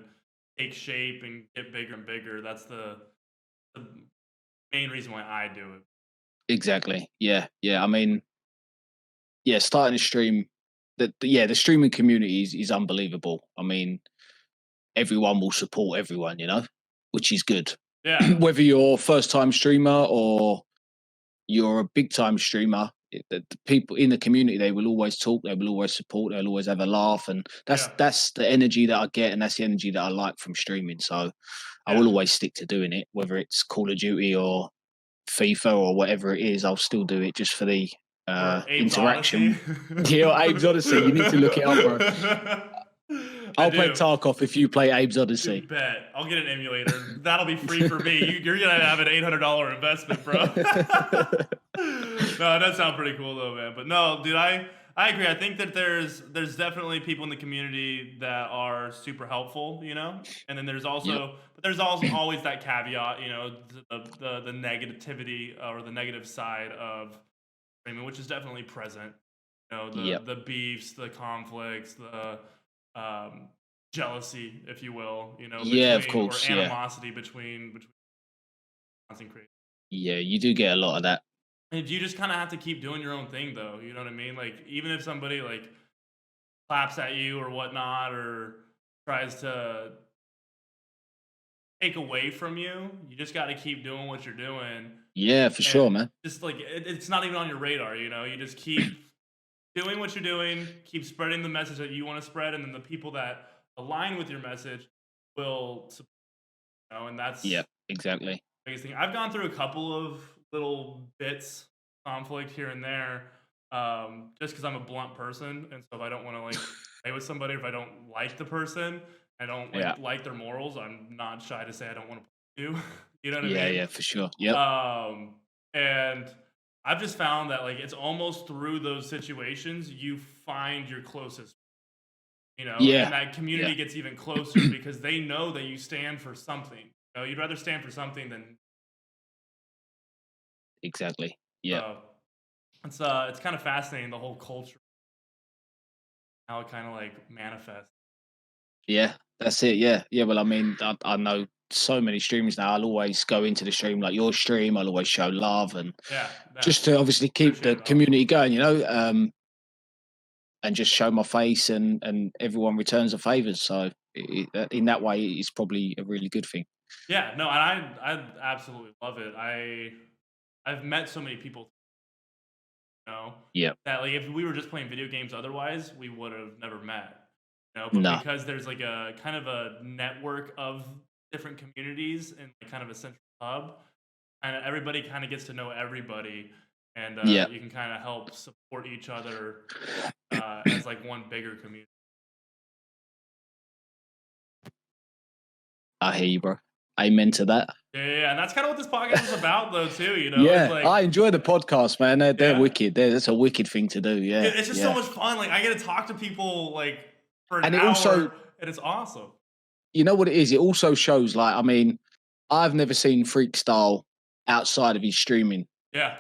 take shape and get bigger and bigger. That's the main reason why I do it. exactly. Yeah, yeah. I mean, yeah, starting a stream. the streaming community is unbelievable. I mean, everyone will support everyone, which is good. Yeah, Whether you're a first time streamer or you're a big time streamer, the people in the community, they will always talk, they will always support, they'll always have a laugh, and yeah, that's the energy that I get, and that's the energy that I like from streaming. So I yeah. will always stick to doing it, whether it's Call of Duty or FIFA or whatever it is. I'll still do it just for the Or Abe's Odyssey. interaction. Yeah, Abe's Odyssey. You need to look it up, bro. I I'll play do. You Tarkov if you play Abe's Odyssey. bet. I'll get an emulator. That'll be free for me. You're gonna have an $800 investment, bro. No, that sounds pretty cool though, man. But no, dude, I agree. I think that there's definitely people in the community that are super helpful, and then there's Yep. also but there's also always that caveat, the negativity or the negative side of streaming, which is definitely present. Yep. The beefs, the conflicts, the um, jealousy, if you will, Yeah, of between or course. Yeah. animosity between content creators. Yeah, you do get a lot of that. And you just kind of have to keep doing your own thing, though. You know what I mean? Like even if somebody like claps at you or whatnot, or tries to take away from you, you just got to keep doing what you're doing, Yeah, for sure, and man. just like it's not even on your radar. You just keep doing what you're doing, keep spreading the message that you want to spread, and then the people that align with your message will support. And that's Yep, exactly. biggest thing. I've gone through a couple of little bits conflict here and there, just because I'm a blunt person, and so if I don't want to like play with somebody, if I don't like the person, I don't Yeah. like their morals, I'm not shy to say I don't want to play with you. You know what I Yeah, mean? yeah, for sure. Yep. And I've just found that like it's almost through those situations you find your closest, and Yeah. that Yeah, community gets even closer because they know that you stand for something. You'd rather stand for something than exactly. Yep. so. It's kind of fascinating the whole culture, how it kind of like manifests. Yeah, that's it. Yeah. Yeah. Well, I mean, I know so many streamers now. I'll always go into the stream like your stream. I'll always show love and Yeah, yeah, just to obviously keep appreciate the it, dog. community going, and just show my face and everyone returns the favors. So in that way, it's probably a really good thing. Yeah, no, and I absolutely love it. I've met so many people, know, Yeah. that like if we were just playing video games otherwise, we would have never met. But No. because there's like a kind of a network of different communities and like kind of a central hub, and everybody kind of gets to know everybody, and Yeah. you can kind of help support each other as like one bigger community. I hear you, bro. Amen to that. Yeah, and that's kind of what this podcast is about, though, too. It's Yeah, like, I enjoy the podcast, man. They're yeah, wicked. That's a wicked thing to do. Yeah, it's just so yeah. much fun. Like, I get to talk to people like for an And it hour, also, and it's awesome. you know what it is? It also shows, like, I mean, I've never seen Freakstyle outside of his streaming. Yeah,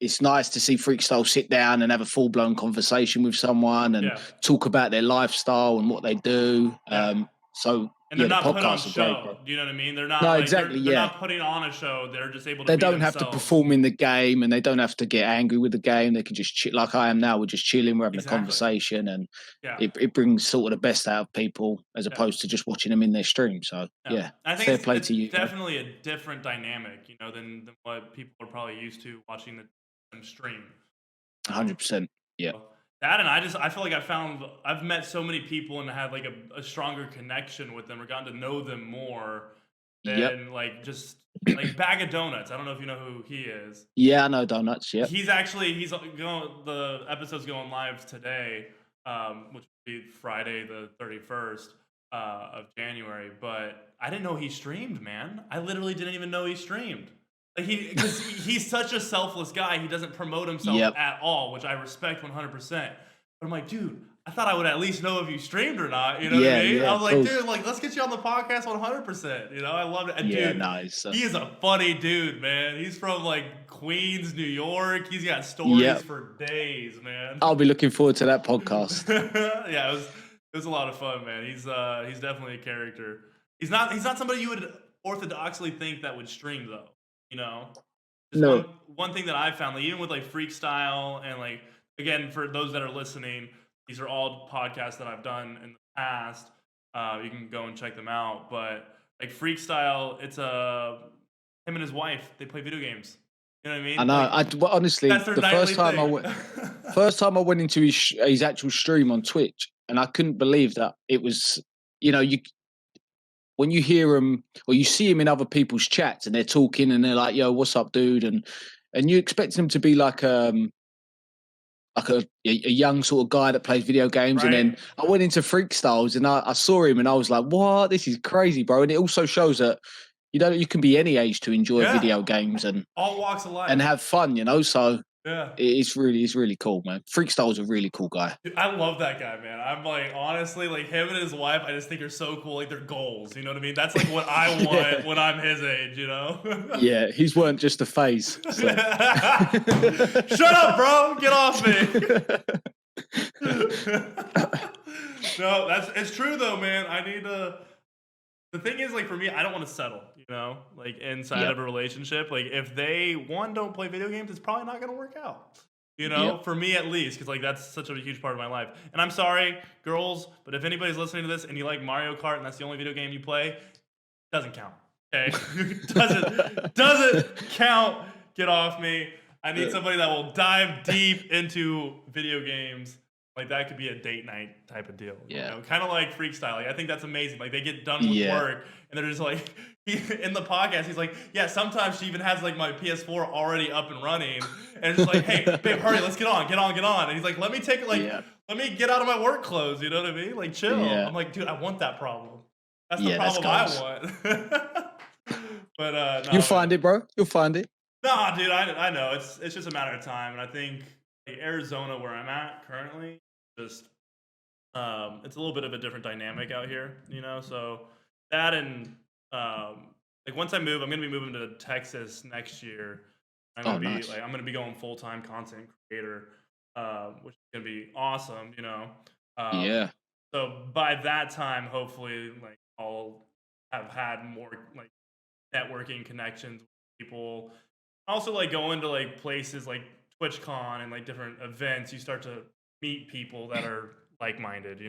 It's nice to see Freakstyle sit down and have a full blown conversation with someone and yeah, talk about their lifestyle and what they do. yeah. So And they're yeah, the not put on podcasts are great, bro. show. Do you know what I mean? They're not No, like exactly. they're Yeah, not putting on a show. They're just able to they be don't have to themselves. perform in the game, and they don't have to get angry with the game. They can just chill, like I am now. We're just chilling, we're having a Exactly. conversation, and Yeah. it brings sort of the best out of people as Yeah. opposed to just watching them in their stream. So yeah, I think fair it's, play it's to you, man. definitely a different dynamic, than what people are probably used to watching them stream. 100%. Yeah, That and I feel like I've met so many people and had like a stronger connection with them or gotten to know them more yep, than like just like Bag of Donuts. I don't know if you know who he is. yeah. I know donuts. Yep. He's going the episode's going live today, which will be Friday the 31st of January. But I didn't know he streamed, man. I literally didn't even know he streamed. Like because he's such a selfless guy. He doesn't promote himself Yep. at all, which I respect 100%. But I'm like, dude, I thought I would at least know if you streamed or not. You know what Yeah, I mean? yeah, I of was like, course. dude, like let's get you on the podcast 100%. I love it. And Yeah, dude, nice. he is a funny dude, man. He's from like Queens, New York. He's got stories Yep. for days, man. I'll be looking forward to that podcast. Yeah, it was a lot of fun, man. He's definitely a character. He's not somebody you would orthodoxly think that would stream though. You know, just No. one thing that I found, like even with like freak style and like again for those that are listening, These are all podcasts that I've done in the past. You can go and check them out. But like Freak Style, it's him and his wife. They play video games. You know what I I mean? know. Like Well, honestly, that's their the nightly thing. first time I went into his actual stream on Twitch, and I couldn't believe that it was. You when you hear him or you see him in other people's chats and they're talking and they're like, "Yo, what's up, dude?" and you expect him to be like a young sort of guy that plays video games. And Right? then I went into Freak Styles and I saw him and I was like, what? This is crazy, bro. And it also shows that you can be any age to enjoy Yeah. video games All walks of life. and have fun, So Yeah. it's really cool, man. Freak Style's a really cool guy. Dude, I love that guy, man. I'm like, honestly, like him and his wife, I just think are so cool. Like they're goals, you know what I mean? That's like what I want Yeah. when I'm his age, you know? Yeah, his weren't just a phase. So. Shut up, bro. Get off me. No, it's true though, man. I need to. The thing is, like for me, I don't want to settle, like inside of a relationship. Like if they don't play video games, it's probably not gonna work out. For me at least, because like that's such a huge part of my life. And I'm sorry, girls, but if anybody's listening to this and you like Mario Kart and that's the only video game you play, doesn't count. Okay, doesn't count. Get off me. I need somebody that will dive deep into video games. Like that could be a date night type of deal. Yeah. Kind of like Freak Style. Like, I think that's amazing. Like they get done with work and they're just like, in the podcast, he's like, yeah, sometimes she even has like my PS4 already up and running. And it's just like, hey, babe, hurry, let's get on. And he's like, let me get out of my work clothes. You know what I mean? Like chill. Yeah. I'm like, dude, I want that problem. That's the problem I want. But no, you'll find it, bro. You'll find it. Nah, dude, I know. It's just a matter of time. And I think like, Arizona, where I'm at currently, just it's a little bit of a different dynamic out here, so that and like once I move, I'm gonna be moving to Texas next year. I'm gonna be going full-time content creator, which is gonna be awesome, Yeah. So by that time, hopefully, like I'll have had more like networking connections with people. Also, like going to like places like TwitchCon and like different events, you start to meet people that are like-minded,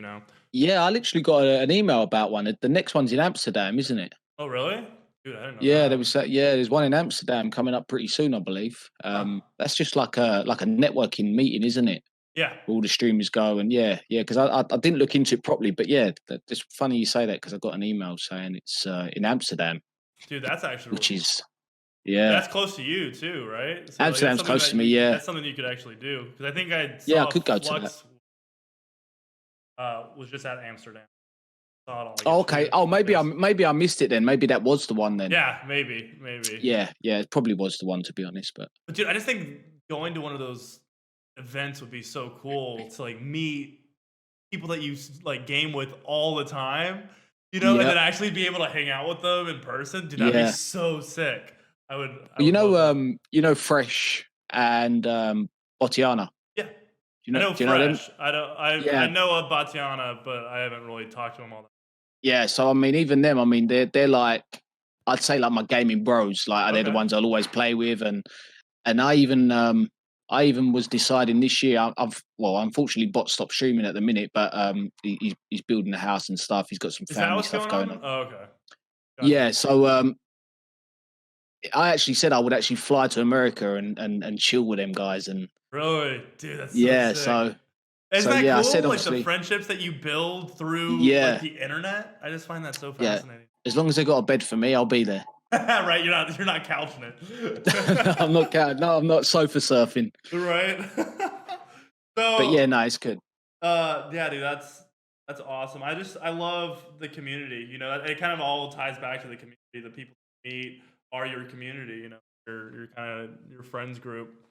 Yeah, I literally got an email about one. The next one's in Amsterdam, isn't it? Oh, really? Dude, I didn't know Yeah, that. there was that. Yeah, there's one in Amsterdam coming up pretty soon, I believe. That's just like a networking meeting, isn't it? Yeah. Where all the streamers go and yeah, because I didn't look into it properly, but yeah, it's funny you say that because I got an email saying it's in Amsterdam. Dude, that's actually which is that's close to you too, right? So, Amsterdam's like, close to me. Yeah, that's something you could actually do because I think I could go to that. Was just at Amsterdam. Okay. Oh, maybe I missed it then. Maybe that was the one then. Yeah, maybe. Yeah, it probably was the one to be honest. But dude, I just think going to one of those events would be so cool to like meet people that you like game with all the time, and then actually be able to hang out with them in person. Dude, that'd be so sick. I would. Fresh and Botiana. Yeah. I know Fresh. Them? I know of Batiana, but I haven't really talked to them all that. Yeah, so I mean, even them, I mean, they're like, I'd say like my gaming bros. Like they're the ones I'll always play with, and I even was deciding this year. I've unfortunately bot stopped streaming at the minute, but he's building a house and stuff. He's got some family stuff going on. Oh, okay. Gotcha. Yeah, so I actually said I would actually fly to America and chill with them guys and. Really, dude, that's sick. So isn't that cool? I said, like the friendships that you build through like, the internet. I just find that so fascinating. Yeah. As long as they got a bed for me, I'll be there. Right, you're not couching it. I'm not couching. No, I'm not sofa surfing. Right. But yeah, no, it's good. Yeah, dude, that's awesome. I love the community. It kind of all ties back to the community. The people you meet are your community. Your kind of your friends group.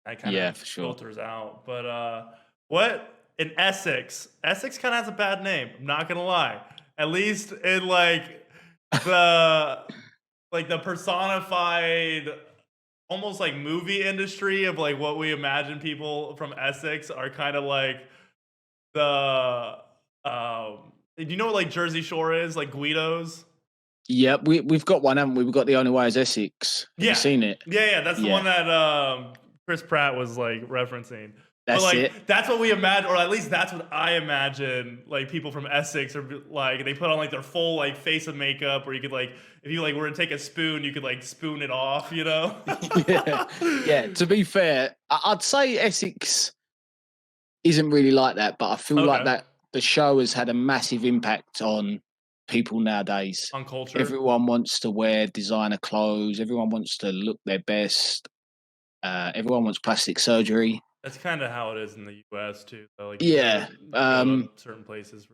That kind of filters out. But what in Essex? Essex kind of has a bad name. I'm not gonna lie. At least in like the the personified, almost like movie industry of like what we imagine people from Essex are kind of like the. Do you know what like Jersey Shore is? Like Guido's. Yeah, we've got one, haven't we? We've got The Only Way Is Essex. Have you seen it? Yeah. That's the one that Chris Pratt was like referencing. But That's it. like that's what we imagine, or at least that's what I imagine. Like people from Essex are like they put on like their full like face of makeup, where you could like if you like were to take a spoon, you could like spoon it off, you know? Yeah, yeah. To be fair, I'd say Essex isn't really like that, but I feel like Okay, that the show has had a massive impact on people nowadays. on culture. Everyone wants to wear designer clothes. Everyone wants to look their best. Everyone wants plastic surgery. That's kind of how it is in the U.S. too. Though. Like Yeah, you go to certain places.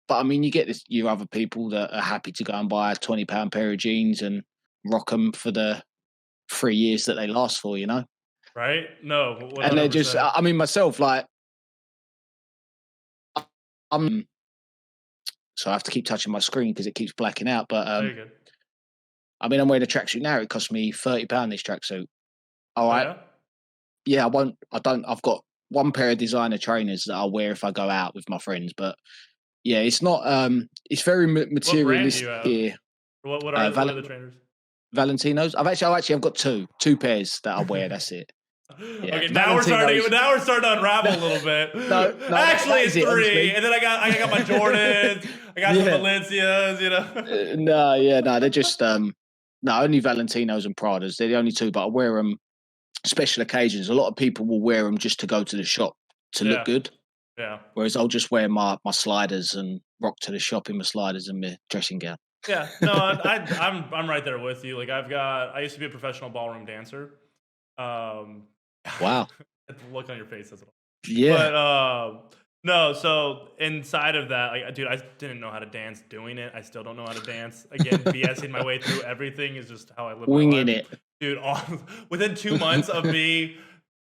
but I mean, you get this. Your other people that are happy to go and buy a £20 pair of jeans and rock them for the 3 years that they last for. Right? No, And they're just. 100%. I mean, myself, like I'm. So I have to keep touching my screen because it keeps blacking out. But Very good. I mean, I'm wearing a tracksuit now. It cost me £30 this tracksuit. All Oh right. yeah. Yeah, I won't. I don't. I've got one pair of designer trainers that I'll wear if I go out with my friends. But yeah, it's not. It's very What brand do you materialistic have? here. What are the trainers? Valentino's. I've got two pairs that I wear. That's it. Yeah, Okay, Valentino's. now we're starting to unravel a little bit. No, Actually, that it's is it, three, honestly. and then I got my Jordans, I got some Yeah. Valencias, you know. No, they're just no, only Valentino's and Pradas. They're the only two, but I wear them special occasions. A lot of people will wear them just to go to the shop to look Yeah, good, yeah, whereas I'll just wear my sliders and rock to the shop in my sliders and my dressing gown. yeah. No, I'm right there with you. Like I used to be a professional ballroom dancer. Um, Wow. the look on your face says it all. Yeah. But no, so inside of that, like, dude, I didn't know how to dance doing it. I still don't know how to dance. Again, BSing my way through everything is just how I live my Winging life, it. dude. Within 2 months of me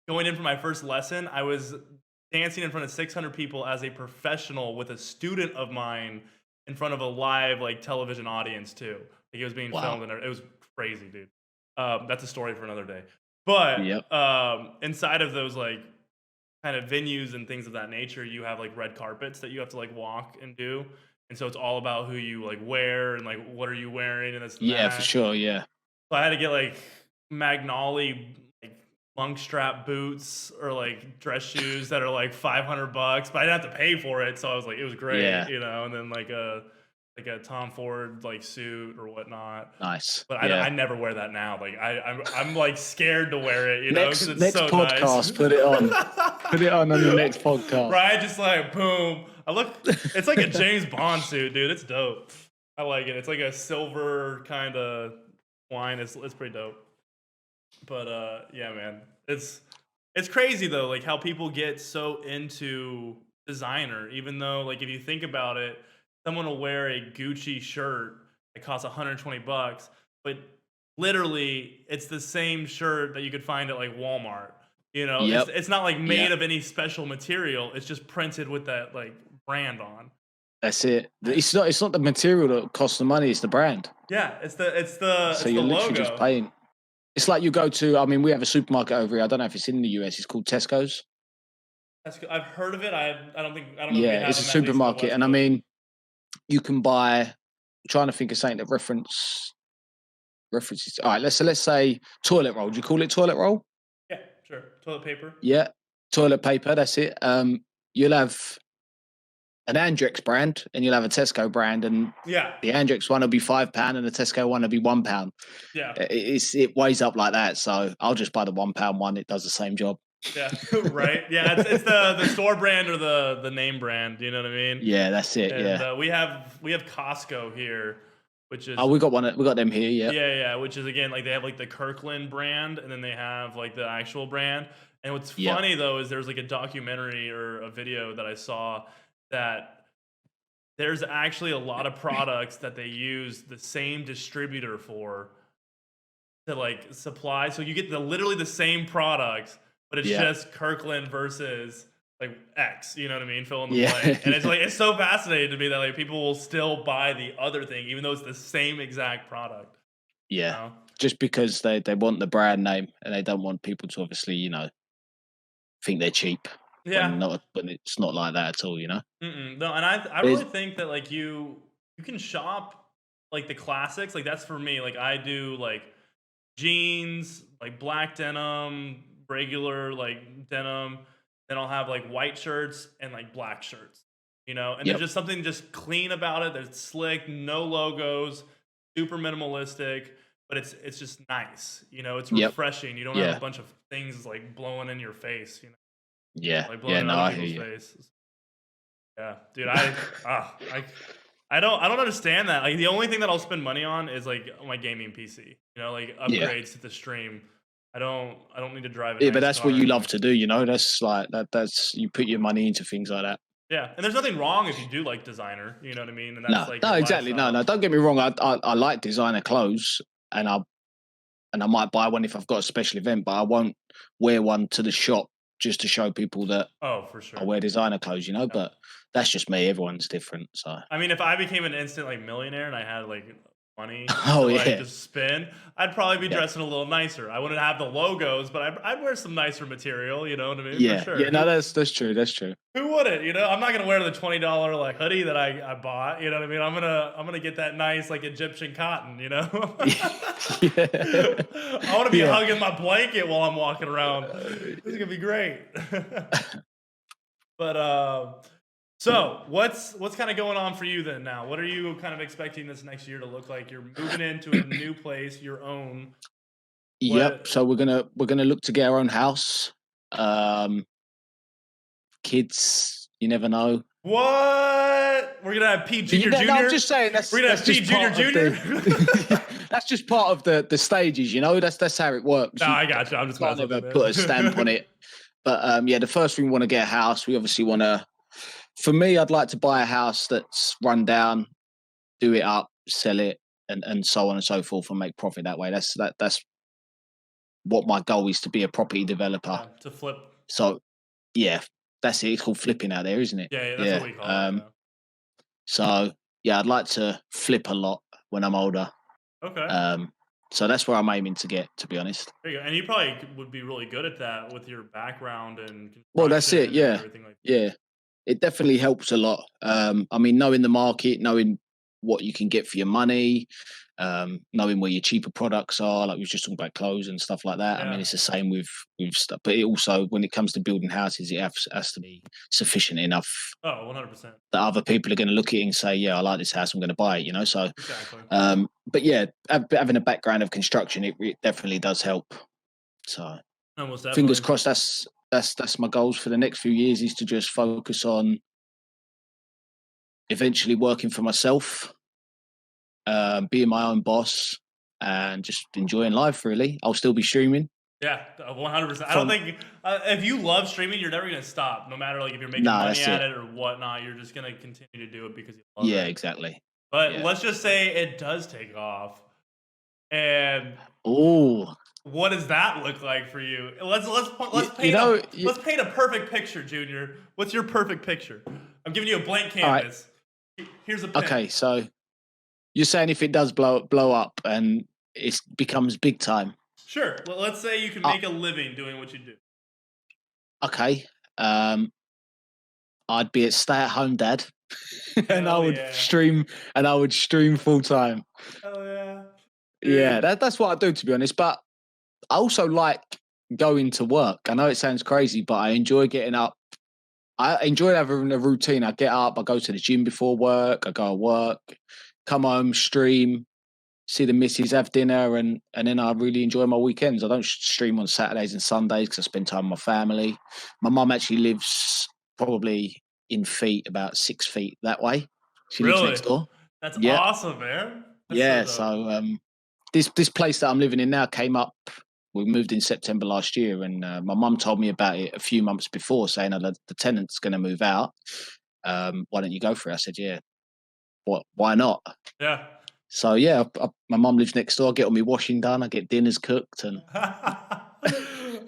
going in for my first lesson, I was dancing in front of 600 people as a professional with a student of mine in front of a live like television audience too. Like it was being Wow. filmed, and it was crazy, dude. That's a story for another day. But Yep. inside of those like kind of venues and things of that nature, you have like red carpets that you have to like walk and do. And so it's all about who you like wear and like what are you wearing and this and Yeah, for that. sure. Yeah. So I had to get like Magnoli like monk strap boots or like dress shoes that are like $500, but I didn't have to pay for it. So I was like, it was great, Yeah. you know. And then like a Tom Ford like suit or whatnot. Nice. But I Yeah. never wear that now. Like I'm like scared to wear it, you know, because it's Next so podcast, nice. put it on. Put it on the next podcast. Right? Just like boom. It's like a James Bond suit, dude. It's dope. I like it. It's like a silver kind of wine. It's pretty dope. But yeah, man. It's crazy though, like how people get so into designer, even though like if you think about it, someone will wear a Gucci shirt that costs $120, but literally it's the same shirt that you could find at like Walmart. You know, Yep. it's not like made Yeah. of any special material. It's just printed with that like brand on. That's it. It's not the material that costs the money, it's the brand. Yeah, So it's the you're literally just logo. paying. It's like you go to, I mean, we have a supermarket over here. I don't know if it's in the US. It's called Tesco's. That's good. I've heard of it. I don't know if we Yeah, have it's a them at least in the supermarket. West And I Coast. mean, you can buy, I'm trying to think of something that references. All right, let's say toilet roll. Do you call it toilet roll? Yeah, sure. Toilet paper. Yeah. Toilet paper, that's it. You'll have an Andrex brand and you'll have a Tesco brand, and Yeah, the Andrex one will be £5 and the Tesco one will be £1. yeah, It weighs up like that. So I'll just buy the £1 one. It does the same job. yeah. Right. Yeah, it's the store brand or the name brand. You know what I mean? Yeah, that's it. And Yeah. we have Costco here, which is Oh, we got one. We got them here. Yeah. yeah, which is again like they have like the Kirkland brand, and then they have like the actual brand. And what's Yep. funny though is there's like a documentary or a video that I saw that there's actually a lot of products that they use the same distributor for to like supply. So you get literally the same product, but it's Yeah. just Kirkland versus like X. You know what I mean? Fill in the Yeah. blank. And it's like it's so fascinating to me that like people will still buy the other thing even though it's the same exact product. Yeah. You know? Just because they want the brand name and they don't want people to obviously, think they're cheap. Yeah. When it's not like that at all. Mm-mm. No, and I There's- really think that like you can shop like the classics. Like that's for me. Like I do like jeans, like black denim, regular like denim. then I'll have like white shirts and like black shirts, and there's Yep. just something just clean about it. That's slick, no logos, super minimalistic, but it's just nice. It's Yep. refreshing. You don't have a Yeah. bunch of things like blowing in your face, Yeah. like blowing Yeah. in No, other I hear people's you. faces. Yeah, dude, I don't understand that. Like the only thing that I'll spend money on is like my gaming PC. Like Yeah. upgrades to the stream. I don't need to drive a Yeah, but nice that's what car or you love anything. to do, That's like that. That's you put your money into things like that. Yeah, and there's nothing wrong if you do like designer. You know what I mean? And that's No, like no, your exactly. No, lifestyle. no. Don't get me wrong. I like designer clothes, and I might buy one if I've got a special event, but I won't wear one to the shop just to show people that Oh, for I sure. wear designer clothes, Yeah. But that's just me. Everyone's different, so. I mean, if I became an instant like millionaire and I had like money to Oh like yeah, just spend, I'd probably be yeah, dressing a little nicer. I wouldn't have the logos, but I'd wear some nicer material. You know what I mean? For yeah, sure. yeah. No, that's true. That's true. Who wouldn't? I'm not gonna wear the $20 like hoodie that I bought. You know what I mean? I'm gonna get that nice like Egyptian cotton. Yeah, I want to be yeah. hugging my blanket while I'm walking around. This is gonna be great. But so what's kind of going on for you then now? What are you kind of expecting this next year to look like? You're moving into a new place, your own. Yep. What So we're gonna look to get our own house. Um, Kids, you never know. what? We're gonna have P Junior No, I'm Junior. just saying that's We're gonna that's have P just Junior part of Junior. the that's just part of the stages, That's how it works. No, You I got you. I'm just can't messing ever with put a stamp on you, it. But yeah, the first thing we want to get a house. We obviously want to. For me, I'd like to buy a house that's run down, do it up, sell it, and so on and so forth, and make profit that way. That's what my goal is, to be a property developer. yeah, to flip. So yeah, that's it. It's called flipping out there, isn't it? Yeah, that's what Yeah. we call it. So yeah, I'd like to flip a lot when I'm older. Yeah. Okay. So that's where I'm aiming to get, to be honest. There you go. And you probably would be really good at that with your background and Well, that's it. construction and Yeah, everything like that. yeah. It definitely helps a lot. I mean, knowing the market, knowing what you can get for your money, knowing where your cheaper products are, like we were just talking about clothes and stuff like that. I mean, Yeah. it's the same with stuff. But it also, when it comes to building houses, it has to be sufficient enough Oh, 100%. that other people are going to look at it and say, "Yeah, I like this house. I'm going to buy it." So, Exactly. but yeah, having a background of construction, it definitely does help. So, Almost fingers definitely. crossed. That's my goals for the next few years, is to just focus on eventually working for myself, being my own boss, and just enjoying life. Really, I'll still be streaming. Yeah, 100%. I don't think if you love streaming, you're never gonna stop. No matter like if you're making No, money that's at it. it or whatnot, you're just gonna continue to do it because you love Yeah, it. exactly. But Yeah. let's just say it does take off, and Oh, what does that look like for you? Let's you, let's you paint know. a let's paint a perfect picture, Junior. What's your perfect picture? I'm giving you a blank All right. canvas. Here's a pen. Okay, so you're saying if it does blow up and it becomes big time. Sure. Well, let's say you can Uh, make a living doing what you do. okay. I'd be a stay-at-home dad, and I Hell would yeah. stream, full time. Hell yeah. Yeah, Dude. that's what I do, to be honest. But I also like going to work. I know it sounds crazy, but I enjoy getting up. I enjoy having a routine. I get up, I go to the gym before work, I go to work, come home, stream, see the missus, have dinner, and then I really enjoy my weekends. I don't stream on Saturdays and Sundays because I spend time with my family. My mum actually lives probably in feet, about 6 feet that way. She lives Really? next door. That's Yeah, awesome, man. That's so yeah. dope. So this place that I'm living in now came up. We moved in September last year, and my mum told me about it a few months before, saying, "Oh, the tenant's going to move out. Why don't you go for it?" I said, "Yeah, why not?" Yeah. So yeah, my mum lives next door. I get all my washing done. I get dinners cooked, and I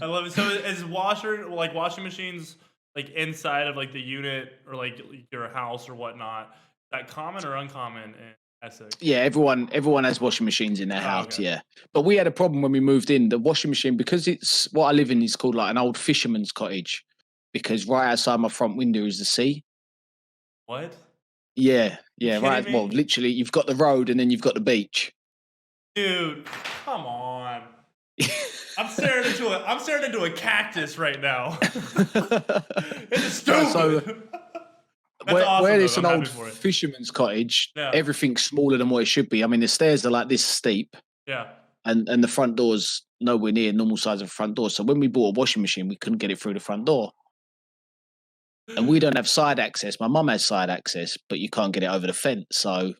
love it. So is washing machines like inside of like the unit or like your house or whatnot, is that common or uncommon in Essex? yeah, everyone has washing machines in their Oh, house. okay. Yeah, but we had a problem when we moved in. The washing machine, because it's what I live in, is called like an old fisherman's cottage, because right outside my front window is the sea. What? Yeah, You yeah, kidding right. Well, me? literally, you've got the road and then you've got the beach. Dude, come on. I'm staring into a cactus right now. It's No, so stupid. That's where awesome though. it's I'm an happy old for it. fisherman's cottage, Yeah. everything's smaller than what it should be. I mean, the stairs are like this steep, Yeah. and the front door's nowhere near normal size of the front door. So when we bought a washing machine, we couldn't get it through the front door. And we don't have side access. My mum has side access, but you can't get it over the fence. So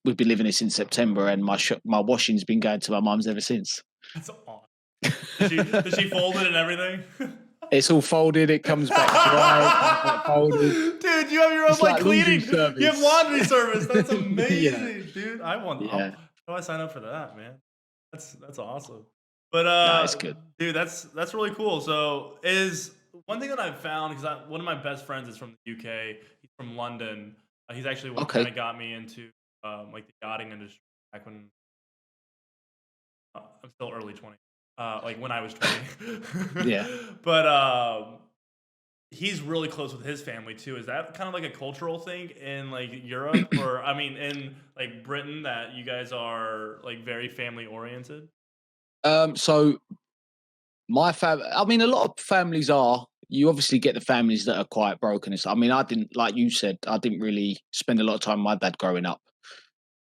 we've been living here since September, and my washing's been going to my mum's ever since. That's awesome. Does she fold it and everything? It's all folded. It comes back dry. It comes back folded. Dude, you have your own It's like like laundry cleaning. You have service. laundry service. That's Yeah. amazing, dude. How Yeah. do I sign up for that, man? That's awesome. But No, it's good. dude, that's really cool. So is one thing that I've found because one of my best friends is from the UK. He's from London. He's actually what Okay. kind of got me into like the yachting industry back when I'm still early 20s. Like when I was 20. Yeah. But he's really close with his family too. Is that kind of like a cultural thing in like Europe or I mean in like Britain that you guys are like very family oriented? So my family, I mean, a lot of families are. You obviously get the families that are quite broken and stuff. I mean, I didn't, like you said, I didn't really spend a lot of time with my dad growing up.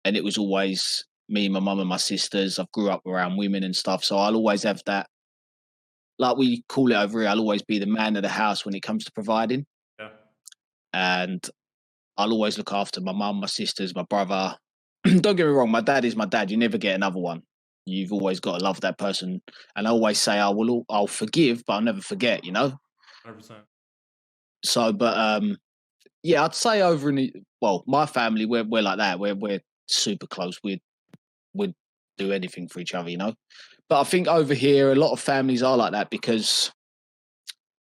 And it was always me, my mum, and my sisters. I grew up around women and stuff. So I'll always have that, like we call it over here, I'll always be the man of the house when it comes to providing. Yeah. And I'll always look after my mum, my sisters, my brother. Don't get me wrong, my dad is my dad. You never get another one. You've always got to love that person. And I always say I'll forgive, but I'll never forget, you know? 100%. So, but yeah, I'd say over in my family, we're like that. We're super close. We'd do anything for each other, you know? But I think over here, a lot of families are like that because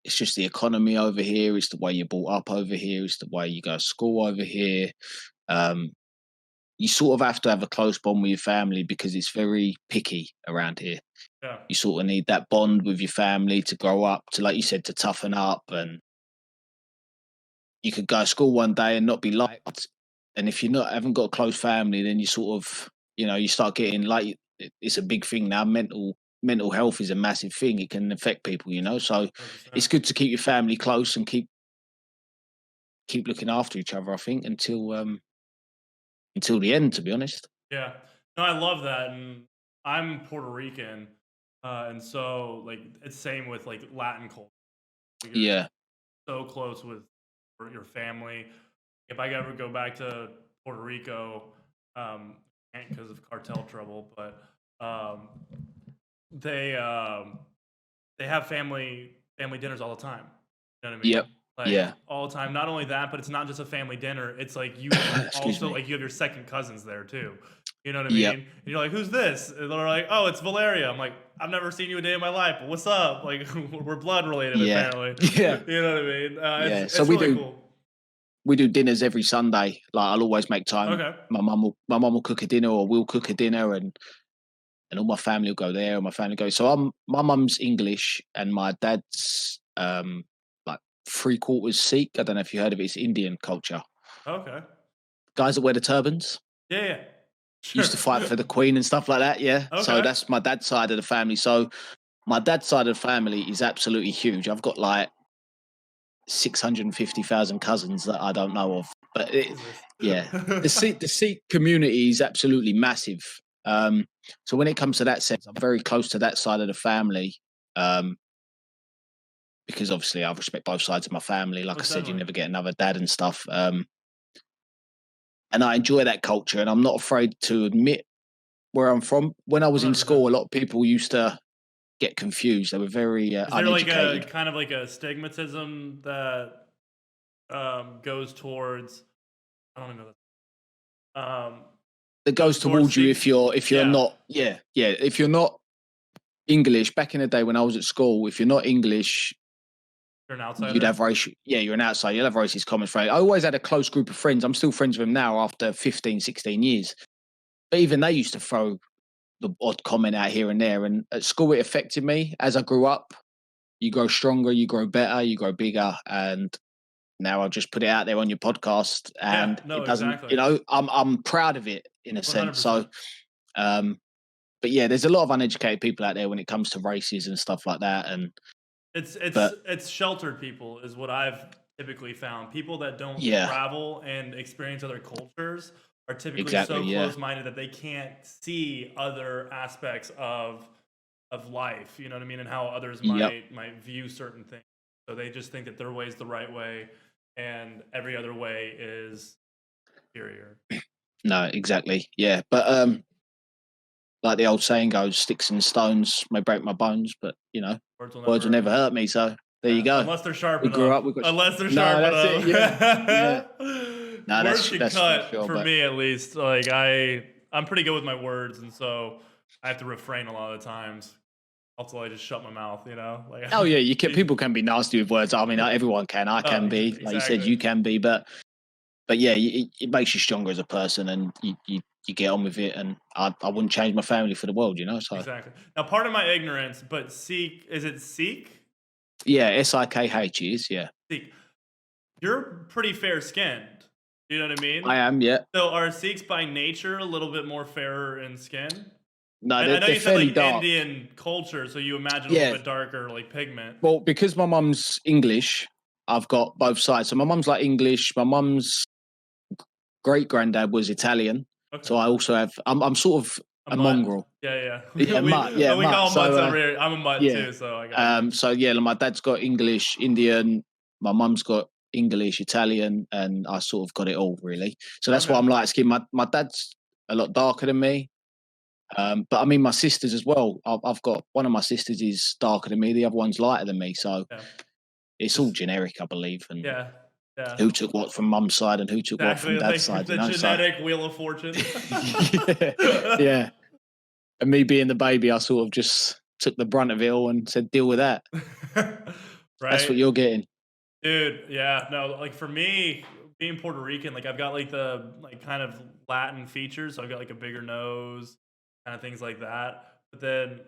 it's just the economy over here. It's the way you're brought up over here. It's the way you go to school over here. Um, you sort of have to have a close bond with your family because it's very picky around here. Yeah. You sort of need that bond with your family to grow up, to, like you said, to toughen up. And you could go to school one day and not be liked. And if haven't got a close family, then you sort of, you start getting like, it's a big thing now. Mental health is a massive thing. It can affect people, So 100%. it's good to keep your family close and keep looking after each other. I think until the end, to be honest. Yeah. No, I love that. And I'm Puerto Rican. And so like it's same with like Latin culture. Like, you're Yeah, so close with your family. If I ever go back to Puerto Rico, can't because of cartel trouble, but they they have family dinners all the time. You know what I mean? yep, Like yeah. all the time. Not only that, but it's not just a family dinner. It's like you Excuse also me. like you have your second cousins there too. You know what I Yep. mean? And you're like, who's this? And they're like, oh, it's Valeria. I'm like, I've never seen you a day in my life, but what's up? Like, we're blood related Yeah, apparently. yeah, You know what I mean? yeah. It's So we really do cool. dinners every Sunday. Like I'll always make time. Okay. My mum will cook a dinner, or we'll cook a dinner, and all my family will go there, and my family goes. So my mum's English, and my dad's like 3/4 Sikh. I don't know if you heard of it. It's Indian culture. Okay. Guys that wear the turbans Yeah, yeah. used to Sure. fight for the queen and stuff like that. Yeah. So Okay. that's my dad's side of the family. So my dad's side of the family is absolutely huge. I've got like 650,000 cousins that I don't know of. But Jesus. yeah, the Sikh community is absolutely massive. So when it comes to that sense, I'm very close to that side of the family. Because obviously I respect both sides of my family. Like I Most said, you definitely. never get another dad and stuff. And I enjoy that culture, and I'm not afraid to admit where I'm from. When I was in 100%. school, a lot of people used to get confused. They were very Is there like a uneducated. kind of like a stigmatism that goes towards I don't even know That goes towards you Sikh? if you're Yeah. not if you're not English. Back in the day when I was at school, if you're not English, You're an you'd outsider. have you're an outsider. You'll have racist comments from it. I always had a close group of friends. I'm still friends with them now after 15, 16 years. But even they used to throw the odd comment out here and there. And at school, it affected me. As I grew up, you grow stronger, you grow better, you grow bigger. And now I'll just put it out there on your podcast. Yeah, And no, it doesn't, exactly. I'm proud of it in a sense. So, 100%. um, but yeah, there's a lot of uneducated people out there when it comes to races and stuff like that. And but It's sheltered people is what I've typically found. People that don't yeah, travel and experience other cultures are typically exactly. so Yeah. close-minded that they can't see other aspects of life, you know what I mean, and how others Yep. might view certain things. So they just think that their way is the right way and every other way is superior. No, exactly. Yeah. But like the old saying goes, sticks and stones may break my bones, but Words will never words will hurt never me. hurt me. So there you go. Unless they're sharp We grew enough. up. We got Unless they're no. sharp That's it. Yeah. Yeah. enough. No, Words can that's for cut sure. for But me at least. Like I'm pretty good with my words, and so I have to refrain a lot of the times. Also, I just shut my mouth. Like oh yeah, people can be nasty with words. I mean, everyone can. I can be. Like you said, exactly. you can be. But yeah, it makes you stronger as a person, and you get on with it. And I wouldn't change my family for the world. So Exactly. Now, part of my ignorance, but Sikh, is it Sikh? yeah, SIKH is yeah. Sikh. You're pretty fair skinned. You know what I mean? I am. Yeah. So are Sikhs by nature a little bit more fairer in skin? No, I know they're you said fairly like dark. Indian culture, so you imagine a Yeah. little bit darker, like pigment. Well, because my mum's English, I've got both sides. So my mum's like English. My mum's great granddad was Italian. Okay. So I also have. I'm sort of a mongrel. Yeah. Yeah, mutt. Yeah, we call them mutts over here. I'm a mutt yeah. too, so I got So yeah, like my dad's got English, Indian. My mum's got English, Italian, and I sort of got it all really. So that's why I'm light skin. My dad's a lot darker than me. But I mean, my sisters as well. I've got one of my sisters is darker than me. The other one's lighter than me. So it's all generic, I believe. And yeah. who took what from mum's side and who took what from dad's side? The genetic wheel of fortune. yeah. And me being the baby, I sort of just took the brunt of it all and said, "Deal with that." Right. That's what you're getting, dude. Yeah. No, like for me, being Puerto Rican, like I've got like the kind of Latin features. So I've got like a bigger nose, kind of things like that. But then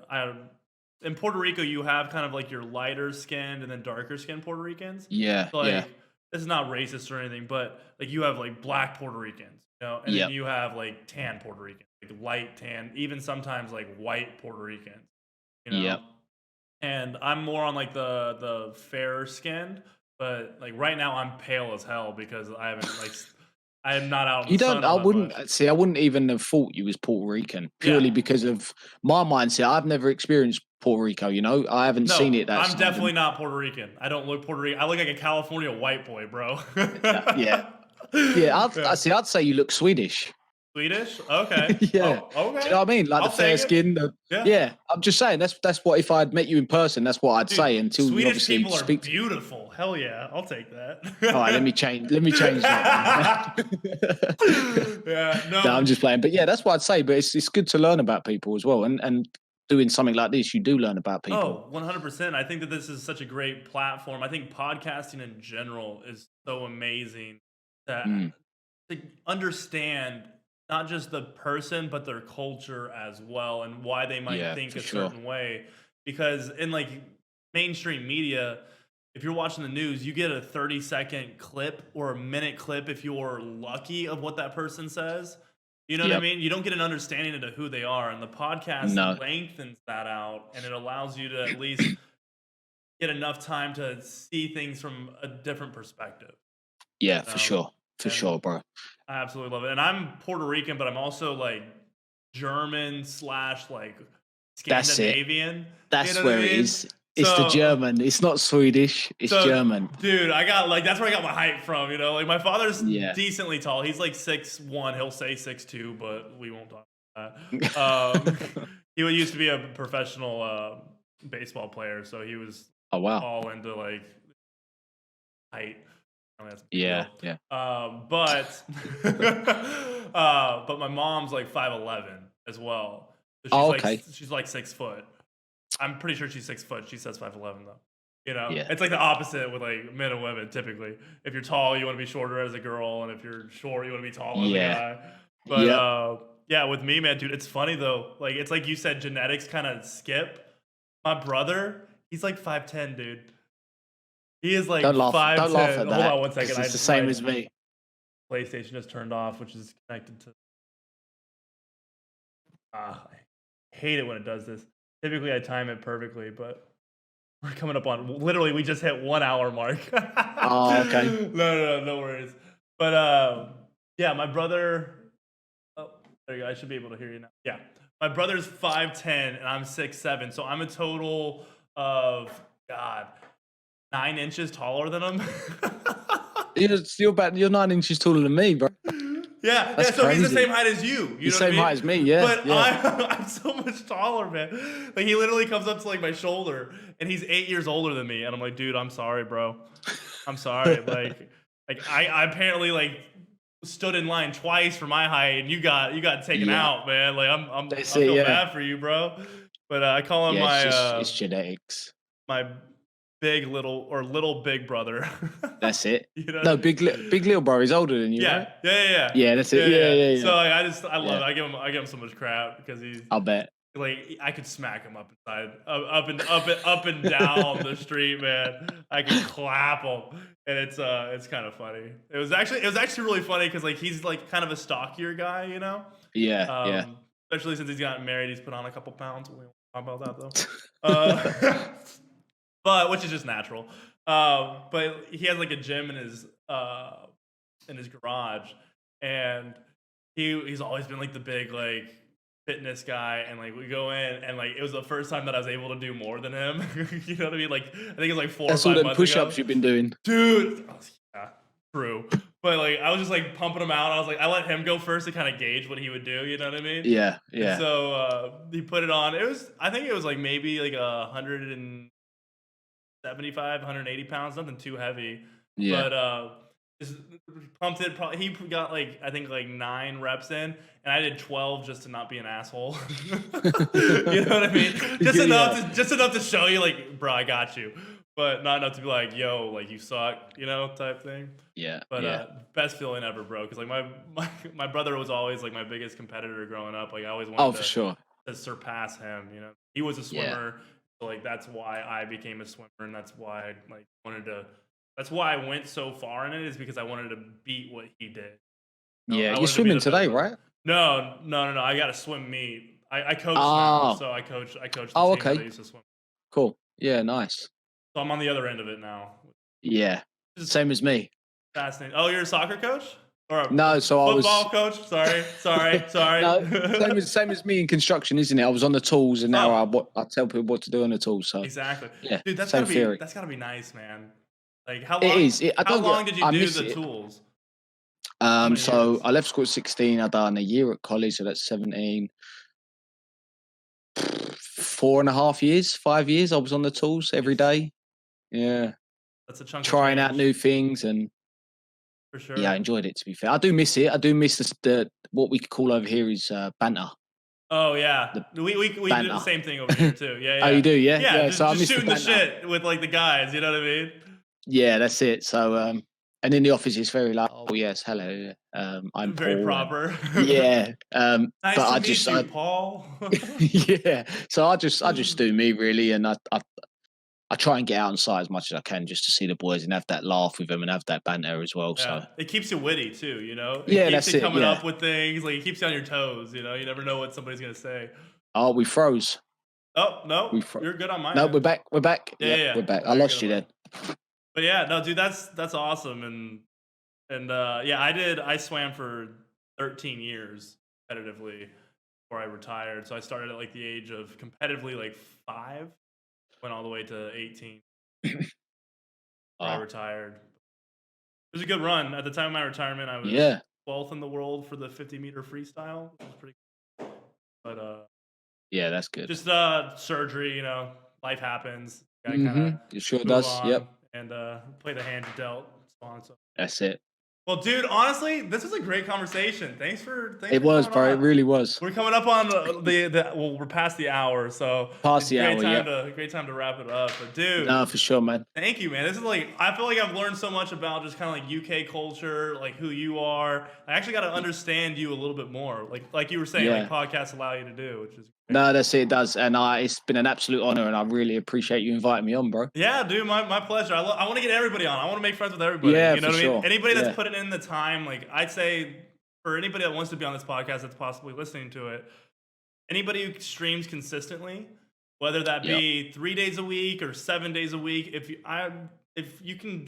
in Puerto Rico, you have kind of like your lighter skinned and then darker skinned Puerto Ricans. Yeah. So, like, yeah. This is not racist or anything, but like you have like black Puerto Ricans, and then you have like tan Puerto Ricans, like light tan, even sometimes like white Puerto Ricans, Yep. And I'm more on like the fair skinned, but like right now I'm pale as hell because I haven't I am not out. You don't. I wouldn't see. I wouldn't even have thought you was Puerto Rican purely because of my mindset. I've never experienced Puerto Rico. I haven't seen it. I'm definitely not Puerto Rican. I don't look Puerto Rican. I look like a California white boy, bro. yeah. I'd say you look Swedish. Swedish? Okay. yeah. Oh, okay. Do you know what I mean? Like the fair skin. Yeah. I'm just saying that's what if I'd met you in person, that's what I'd say until Swedish you obviously people speak. Are beautiful. Hell yeah, I'll take that. All right, let me change that. No, I'm just playing. But yeah, that's what I'd say. But it's good to learn about people as well, and doing something like this, you do learn about people. Oh, 100%. I think that this is such a great platform. I think podcasting in general is so amazing to understand not just the person, but their culture as well and why they might think a certain way. Because in like mainstream media, if you're watching the news, you get a 30-second clip or a minute clip if you're lucky of what that person says. You know what I mean? You don't get an understanding into who they are, and the podcast lengthens that out, and it allows you to at least get enough time to see things from a different perspective. Yeah, for sure. For sure, bro. I absolutely love it. And I'm Puerto Rican, but I'm also like German / like Scandinavian. That's where it is. It's the German. It's not Swedish. It's German. Dude, I got that's where I got my height from, Like my father's decently tall. He's like 6'1". He'll say 6'2", but we won't talk about that. He used to be a professional baseball player, so he was all into like height. Yeah. But my mom's like 5'11" as well. So she's like 6 foot. I'm pretty sure she's 6 foot. She says 5'11" though. It's like the opposite with like men and women typically. If you're tall, you want to be shorter as a girl, and if you're short, you want to be tall as a guy. But with me, man, dude, it's funny though. Like it's like you said, genetics kind of skip. My brother, he's like 5'10", dude. He is like 5'10". Don't laugh at that. Hold on one second. It's the same as me. PlayStation just turned off, which is connected to. I hate it when it does this. Typically, I time it perfectly, but we're coming up on literally. We just hit 1 hour mark. Oh, okay. No worries. But yeah, my brother. Oh, there you go. I should be able to hear you now. Yeah, my brother's 5'10" and I'm 6'7", so I'm a total of God 9 inches taller than him. You're 9 inches taller than me, bro. Yeah. That's So he's the crazy. same height as you. You The know what I same mean? height as me, yeah, But yeah. I'm so much taller, man. Like he literally comes up to like my shoulder, and he's 8 years older than me, and I'm like, dude, I'm sorry, bro. I'm sorry. Like I apparently like stood in line twice for my height, and you got taken Yeah, out, man. Like that's I it. feel Yeah, bad for you, bro. But I call him yeah. my It's genetics. my big little or little big brother. That's it. You know what No, I mean? big little bro. He's older than you, right? Yeah. Yeah, that's it. Yeah, Yeah, yeah. yeah, So yeah. like, I love Yeah, it. I give him so much crap because he's I'll bet. like I could smack him up inside, up and down the street, man. I could clap him, and it's kind of funny. It was actually really funny because like he's like kind of a stockier guy, you know. Yeah, yeah. Especially since he's gotten married, he's put on a couple pounds. We won't talk about that though. But which is just natural. But he has like a gym in his garage, and he's always been like the big like fitness guy, and like we go in, and like it was the first time that I was able to do more than him. You know what I mean? Like I think it's like 4 or That's all 5 them months ago, push-ups you've been doing. dude. Yeah, true. But like I was just like pumping him out. I was like I let him go first to kind of gauge what he would do. You know what I mean? Yeah, And yeah, so he put it on. I think it was like maybe like 175, 180 pounds, nothing too heavy. yeah. But just pumped it. He got like I think like 9 reps in, and I did 12 just to not be an asshole. You know what I mean? Yeah, Just enough to show you like, bro, I got you, but not enough to be like, yo, like you suck, you know, type thing. yeah, But yeah. best feeling ever, bro. Because like my brother was always like my biggest competitor growing up. Like I always Oh, wanted for sure. to surpass him. You know, he was a Yeah, swimmer, so like that's why I became a swimmer, and that's why I like wanted to. That's why I went so far in it is because I wanted to beat what he did. yeah. I You're wanted to be swimming the best today, brother. right? No. I got to swim meet. I coach now, Oh, so I coach the oh, team that I okay. used to swim. Cool. Yeah, nice. So I'm on the other end of it now. Yeah, Just same as me. fascinating. Oh, you're a soccer coach or a No, so I was football coach? Sorry. no same as me in construction, isn't it? I was on the tools, and now Oh, I tell people what to do on the tools. So exactly, yeah, dude. same theory. That's gotta be nice, man. Like It is. I how don't get. long did you I do miss the it. tools? How many So years? I left school at 16. I done a year at college, so that's 17. 4.5 years, 5 years. I was on the tools every Jeez, day. Yeah, that's a chunk of trying out change new things, and for yeah, I sure. enjoyed it. To be fair, I do miss it. I do miss the what we call over here is banter. Oh yeah, The we do the banter. same thing over here too. Oh, you do, yeah, Yeah. yeah. So I Just miss the shooting the banter. shit with like the guys. You know what I mean? Yeah, that's it. So and in the office it's very like, oh yes, hello, I'm Very Paul, and proper. yeah, Nice but to meet you, Paul. yeah. So I just do me really, and I try and get out on site as much as I can just to see the boys and have that laugh with them and have that banter as well. So Yeah, it keeps you witty too. You know, it yeah, keeps that's you it. coming Yeah. up with things. Like it keeps you on your toes. You know, you never know what somebody's gonna say. Oh, we froze. Oh no, We fro- you're good on my No, end. we're back. We're back. Yep, we're Yeah. back. I No, you're good lost on you my then. end. But yeah, no, dude, that's awesome. And yeah, I swam for 13 years competitively before I retired. So I started at like the age of competitively like 5, went all the way to 18 where I Oh, retired. It was a good run. At the time of my retirement, I was yeah, 12th in the world for the 50-meter freestyle, which was pretty cool. But yeah, that's good. just surgery, you know, life happens. Got to kind of It sure move does. on Yep, and play the hand you dealt, so on and so. that's it. Well, dude, honestly, this was a great conversation. Thanks It for was, coming bro. It on. really was. We're coming up on well, we're past the hour, so Past it's a the hour. Yep. great time to wrap it up. But dude, No, for sure, man. thank you, man. This is like I feel like I've learned so much about just kind of like UK culture, like who you are. I actually got to understand you a little bit more, like you were saying, like Yeah. podcasts allow you to do, which is great. No, that's it. It does, and it's been an absolute honor, and I really appreciate you inviting me on, bro. Yeah, dude, my pleasure. I want to get everybody on. I want to make friends with everybody. Yeah, You know for what I mean? sure. Anybody that's Yeah. putting in the time, like I'd say, for anybody that wants to be on this podcast that's possibly listening to it, anybody who streams consistently, whether that Yep. be 3 days a week or 7 days a week, if you can,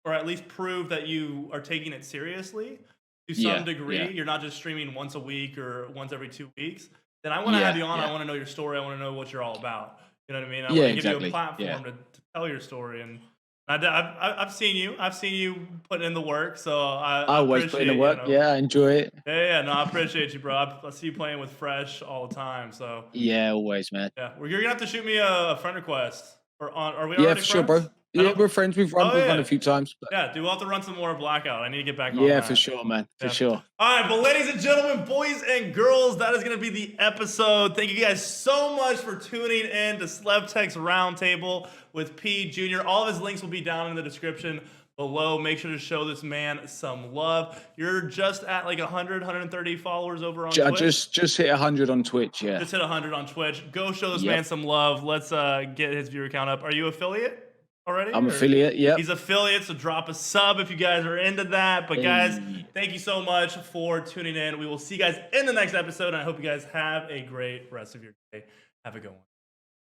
or at least prove that you are taking it seriously to some Yeah. degree, Yeah. you're not just streaming once a week or once every 2 weeks, then I want to have Yeah. you on. I Yeah. want to know your story. I want to know what you're all about. You know what I mean? I Yeah. want to give you a Exactly. Yeah. platform to tell your story. And I've seen you. I've seen you put in the work. So I I always put in the appreciate, work. Yeah. I enjoy it. yeah, no, I appreciate you, bro. I see you playing with Fresh all the time. So Yeah. Always, man. yeah, well, you're gonna have to shoot me a friend request. Or are we Yeah, already for sure, friends? bro. I Yeah, don't. we're friends. Oh We've run a yeah, few times, but yeah. We'll have to run some more Blackout. I need to get back on yeah, for that. sure, man. For Yeah. sure. All right, but ladies and gentlemen, boys and girls, that is going to be the episode. Thank you guys so much for tuning in to Slevtek's Roundtable with P Jr. All of his links will be down in the description below. Make sure to show this man some love. You're just at like 100, 130 followers over on I Twitch. just hit 100 on Twitch. Yeah. Just hit 100 on Twitch. Go show this Yep. man some love. Let's get his viewer count up. Are you affiliate already? I'm or- affiliate. Yep. He's affiliate, so drop a sub if you guys are into that. But guys, Hey. thank you so much for tuning in. We will see you guys in the next episode, and I hope you guys have a great rest of your day. Have a good one.